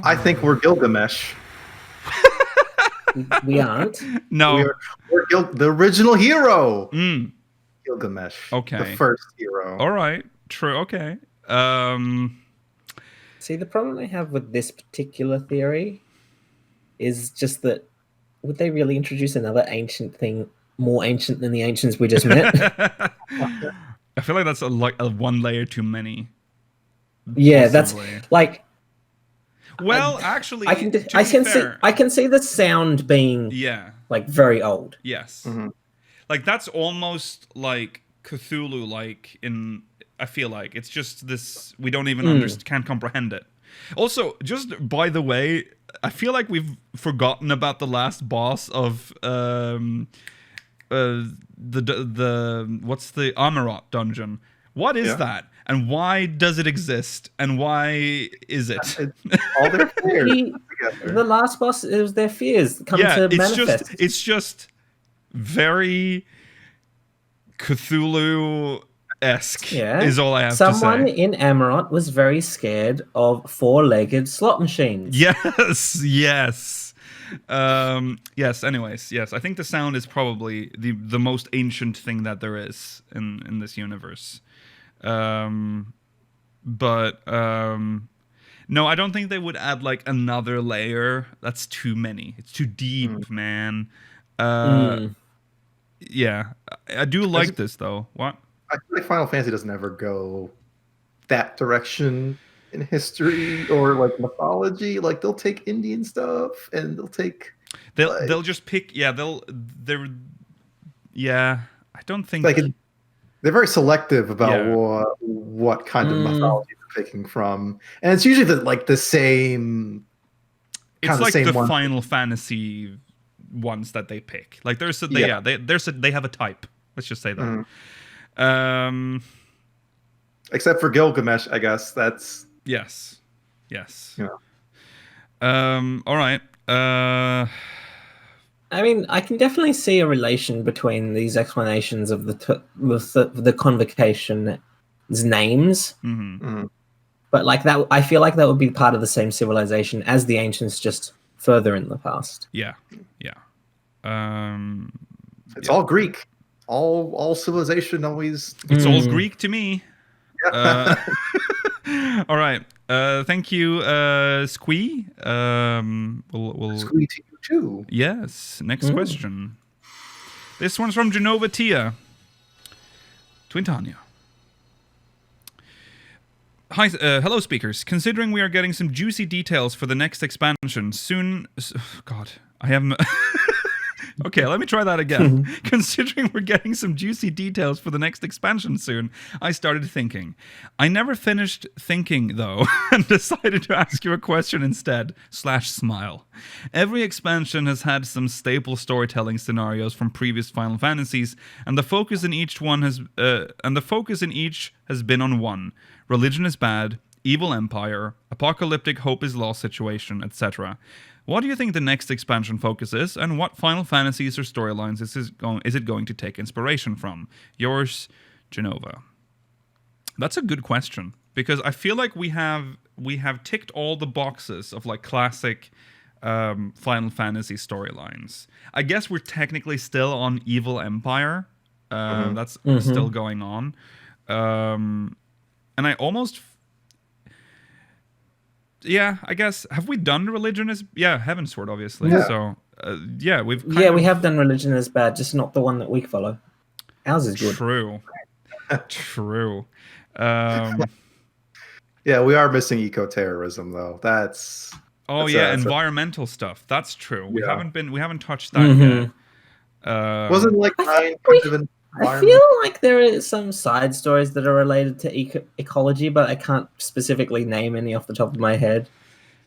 I think we're Gilgamesh. We aren't. No. We're the original hero. Gilgamesh. Okay. The first hero. All right. True. Okay. See, the problem I have with this particular theory is just that would they really introduce another ancient thing more ancient than the ancients we just met? I feel like that's a one layer too many. Yeah, Possibly. that's like. Well, actually, I can see the sound being like very old. Yes. Like that's almost like Cthulhu. Like I feel like it's just this. We don't even can't comprehend it. Also, just by the way, I feel like we've forgotten about the last boss of the what's the Amarot dungeon? What is that? And why does it exist? And why is it? All their fears. The last boss, it was their fears come to manifest. It's just very Cthulhu-esque is all I have to say. Someone in Amarot was very scared of four-legged slot machines. Yes. Yes, anyways. Yes, I think the sound is probably the most ancient thing that there is in this universe. No, I don't think they would add like another layer. That's too many. It's too deep, man. Yeah, I do like this though. What? I feel like Final Fantasy doesn't ever go that direction in history or like mythology. Like they'll take Indian stuff and they'll just pick. I don't think like they're very selective about what kind of mythology they're picking from, and it's usually the same. It's like the one. Final Fantasy ones that they pick. Like they have a type. Let's just say that. Except for Gilgamesh, I guess that's yes. Yeah. All right. I mean, I can definitely see a relation between these explanations of the convocation's names. But like that, I feel like that would be part of the same civilization as the ancients, just further in the past. Yeah. It's all Greek. All civilization always. It's all Greek to me. All right. Thank you, Squee. We'll Squee to you too. Yes. Next question. This one's from Genova Tia. Twintania. Hi, hello, speakers. Considering we are getting some juicy details for the next expansion soon... God, I haven't... Okay, let me try that again. Considering we're getting some juicy details for the next expansion soon, I started thinking. I never finished thinking, though, and decided to ask you a question instead. /smile. Every expansion has had some staple storytelling scenarios from previous Final Fantasies, and the focus in each has been on one. Religion is bad, evil empire, apocalyptic hope is lost situation, etc. What do you think the next expansion focuses, and what Final Fantasies or storylines is it going to take inspiration from? Yours, Genova. That's a good question, because I feel like we have ticked all the boxes of like classic Final Fantasy storylines. I guess we're technically still on Evil Empire. That's still going on. And I almost... Yeah, I guess. Have we done Religion as... Yeah, Heavensward, obviously. Yeah. So, yeah, we've we have done Religion as bad, just not the one that we follow. Ours is good. True. True. Yeah, we are missing eco-terrorism, though. That's environmental stuff. That's true. We Yeah. haven't touched that yet. wasn't like I nine think we- kind of an I environment? feel like there are some side stories that are related to ecology, but I can't specifically name any off the top of my head.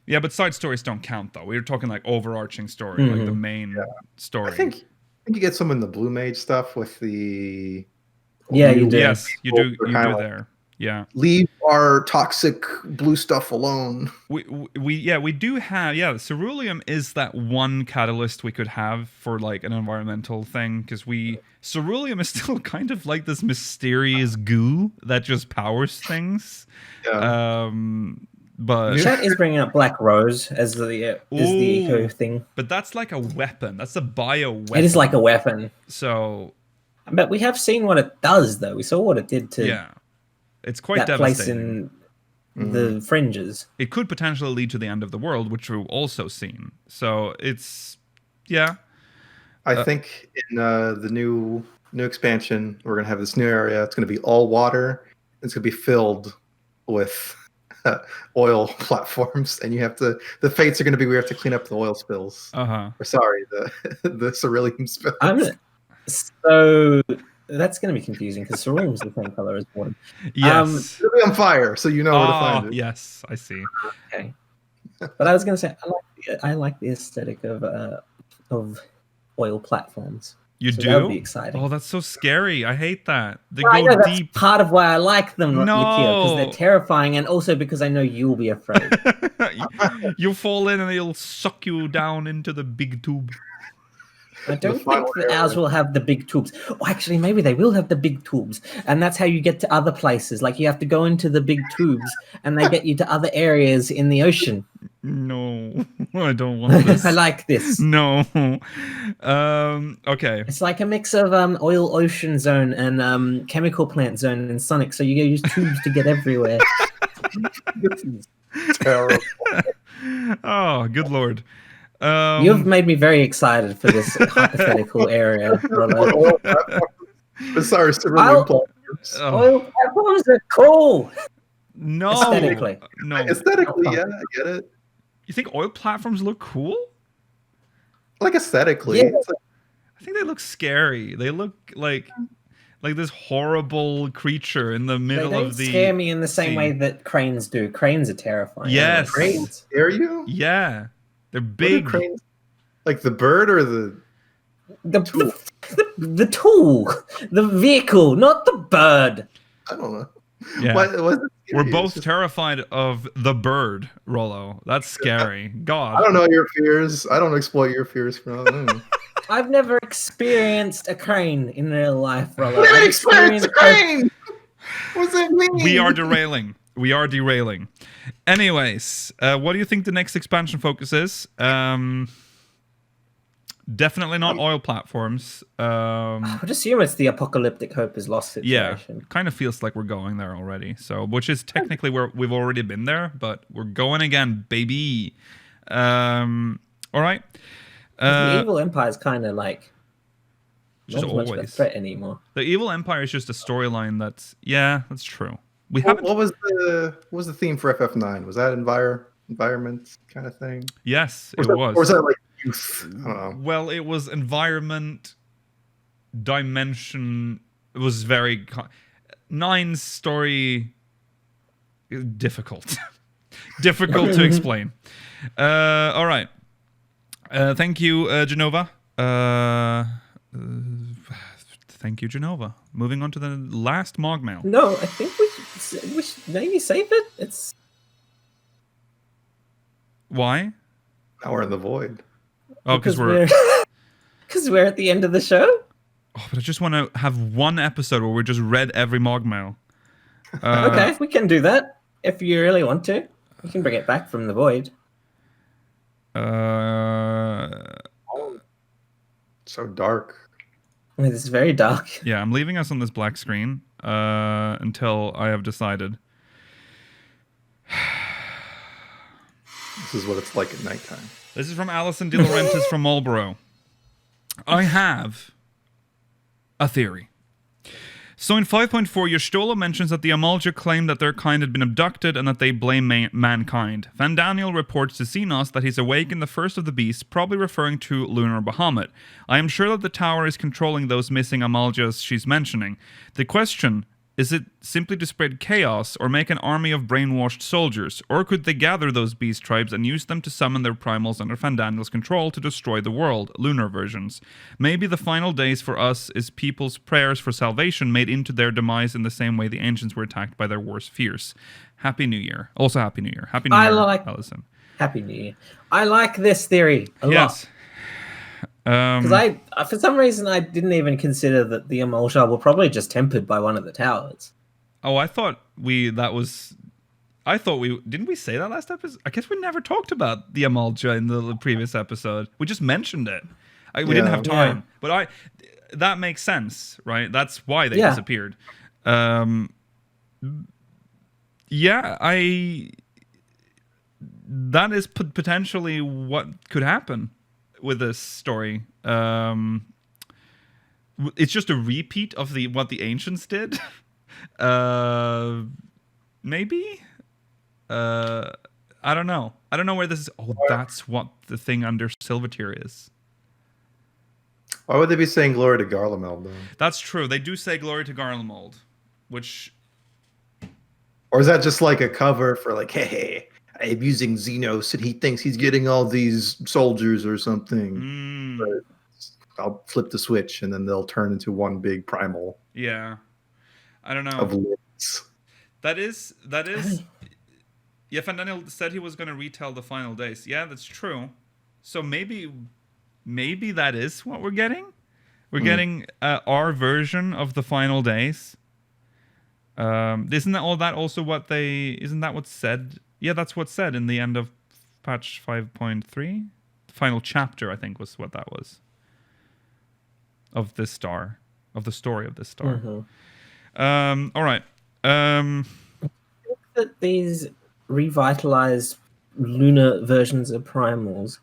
Yeah, but side stories don't count, though. We're talking like overarching story, like the main story. I think you get some in the Blue Mage stuff with the... Yeah, you do. Yes, you do. You do Kinda like, there. Yeah. leave our toxic blue stuff alone. We do have, ceruleum is that one catalyst we could have for like an environmental thing, because ceruleum is still kind of like this mysterious goo that just powers things. Yeah. But Chat is bringing up Black Rose as the eco thing. But that's like a weapon. That's a bio weapon. It is like a weapon. So But we have seen what it does, though. We saw what it did to it's quite that place devastating. in the fringes. It could potentially lead to the end of the world, which we've also seen. So it's I think in the new expansion, we're gonna have this new area. It's gonna be all water. It's gonna be filled with oil platforms, and you have to. The fates are gonna be we have to clean up the oil spills. Or sorry, the ceruleum spills. So that's going to be confusing because ceruleum is the same color as water. yes. It'll be on fire, so you know where to find it. Yes, I see. Okay, but I was going to say I like the aesthetic of oil platforms. You So do? that would be exciting. Oh, that's so scary. I hate that. They I know, go that's deep. part of why I like them, No. because they're terrifying, and also because I know you'll be afraid. You'll fall in and they'll suck you down into the big tube. I don't think final that ours area. will have the big tubes. Oh, actually, maybe they will have the big tubes, and that's how you get to other places. Like you have to go into the big tubes, and they get you to other areas in the ocean. No, I don't want this. I like this. No. Okay. It's like a mix of oil ocean zone and chemical plant zone in Sonic. So you use tubes to get everywhere. Terrible. Oh, good lord. You've made me very excited for this hypothetical area. Rollo. Sorry, ceruleum platforms. Oil platforms are cool. No. Aesthetically. No. Aesthetically, yeah, I get it. You think oil platforms look cool? Like aesthetically, Yeah. it's like, I think they look scary. They look like this horrible creature in the They middle don't of the scare me in the same sea. way that cranes do. Cranes are terrifying. Yes. Cranes. scare you? Yeah. They're What are big. cranes- like the bird or the The tool, the vehicle, not the bird. I don't know. Yeah. Why it We're scary? both It's just- terrified of the bird, Rollo. That's scary. God. I don't know your fears. I don't exploit your fears for nothing. I've never experienced a crane in real life, Rollo. Never I've experienced a crane. What does that mean? We are derailing. We are derailing. Anyways, what do you think the next expansion focus is? Definitely not oil platforms. I would assume it's the apocalyptic hope is lost Yeah, situation. kind of feels like we're going there already. So, which is technically where we've already been there, but we're going again, baby. All right. The evil empire is kind of like Just not as much of a always. threat anymore. The evil empire is just a storyline that's that's true. We What haven't. was the theme for FF9? Was that environment kind of thing? Yes, Or it Or was. was that like youth? I don't know. Well, it was environment, dimension. It was very Nine's story. Difficult, difficult to explain. All right. Thank you, Genova. Thank you, Genova. Moving on to the last MogMail. No, I think we should maybe save it. It's Why? Now we're in the void. Oh, because we're because we're at the end of the show. Oh, but I just want to have one episode where we just read every MogMail. Okay, we can do that if you really want to. You can bring it back from the void. So dark. I mean, it's very dark. Yeah, I'm leaving us on this black screen until I have decided. This is what it's like at nighttime. This is from Alison De Laurentiis from Marlborough. I have a theory. So in 5.4, Yashtola mentions that the Amalja claimed that their kind had been abducted and that they blame mankind. Van Daniel reports to Xenos that he's awake in the first of the beasts, probably referring to Lunar Bahamut. I am sure that the tower is controlling those missing Amaljas she's mentioning. The question, is it simply to spread chaos or make an army of brainwashed soldiers? Or could they gather those beast tribes and use them to summon their primals under Van Daniel's control to destroy the world, lunar versions? Maybe the final days for us is people's prayers for salvation made into their demise in the same way the ancients were attacked by their worst fears. Happy New Year. Also Happy New Year. Happy New Year, Alison. Happy New Year. I like this theory a lot. Because for some reason, I didn't even consider that the Amalja were probably just tempered by one of the towers. Oh, I thought didn't we say that last episode? I guess we never talked about the Amalja in the previous episode. We just mentioned it. We didn't have time, but that makes sense, right? That's why they disappeared. That is potentially what could happen with this story. It's just a repeat of what the ancients did. Maybe. I don't know. I don't know where this is. Oh, that's what the thing under Silvertier is. Why would they be saying glory to Garlemald, though? That's true. They do say glory to Garlemald, which. Or is that just like a cover for like, hey, I'm using Xenos and he thinks he's getting all these soldiers or something. But I'll flip the switch and then they'll turn into one big primal. Yeah. I don't know. Of lids. That is. Yeah, Van Daniel said he was going to retell the final days. Yeah, that's true. So maybe that is what we're getting. We're getting our version of the final days. Isn't that what's said? Yeah, that's what's said in the end of patch 5.3. The final chapter, I think, was what that was. Of this star. Of the story of this star. All right. I think that these revitalized lunar versions of primals,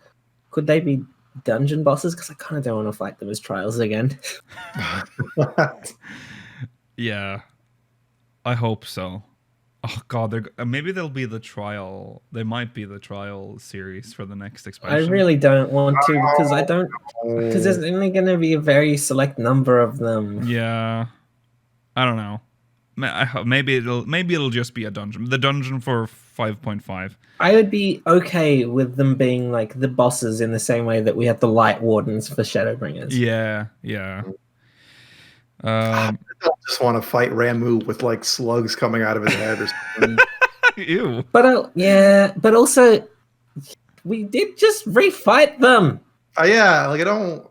could they be dungeon bosses? Because I kind of don't want to fight them as trials again. Yeah. I hope so. Oh god, maybe they'll be the trial. They might be the trial series for the next expansion. I really don't want to because there's only going to be a very select number of them. Yeah, I don't know. Maybe it'll just be a dungeon. The dungeon for 5.5. I would be okay with them being like the bosses in the same way that we had the Light Wardens for Shadowbringers. Yeah. I don't just want to fight Ramu with like slugs coming out of his head or something. Ew. But also we did just refight them. Yeah, like I don't.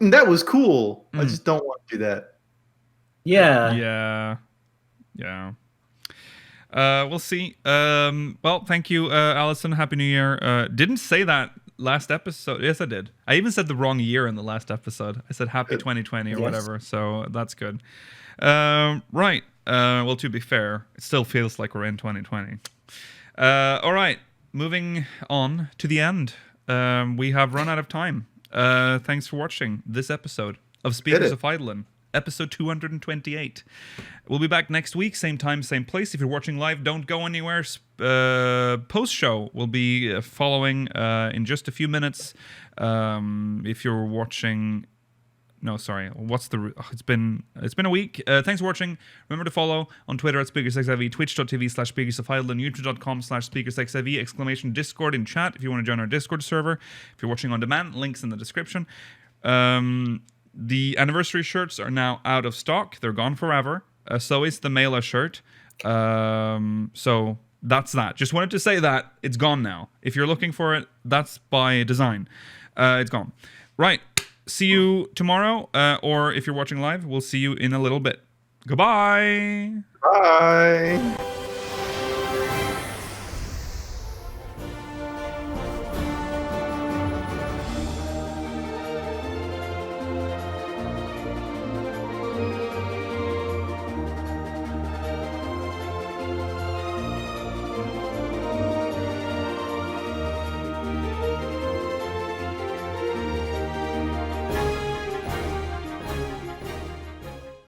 That was cool. I just don't want to do that. Yeah. We'll see. Well, thank you, Alison. Happy New Year. Didn't say that last episode. Yes, I did. I even said the wrong year in the last episode. I said happy 2020 or Yes. whatever. So that's good. Right. Well, to be fair, it still feels like we're in 2020. All right. Moving on to the end. We have run out of time. Thanks for watching this episode of Speakers of Eidolon, episode 228. We'll be back next week, same time, same place. If you're watching live, don't go anywhere. Post-show will be following in just a few minutes. If you're watching... No, sorry. It's been a week. Thanks for watching. Remember to follow on Twitter at SpeakersXIV, twitch.tv/SpeakersOfEidolon, youtube.com/SpeakersXIV, exclamation Discord in chat if you want to join our Discord server. If you're watching on demand, links in the description. The anniversary shirts are now out of stock. They're gone forever. So is the Mela shirt. So that's that. Just wanted to say that. It's gone now. If you're looking for it, that's by design. It's gone. Right. See you tomorrow, or if you're watching live, we'll see you in a little bit. Goodbye. Bye.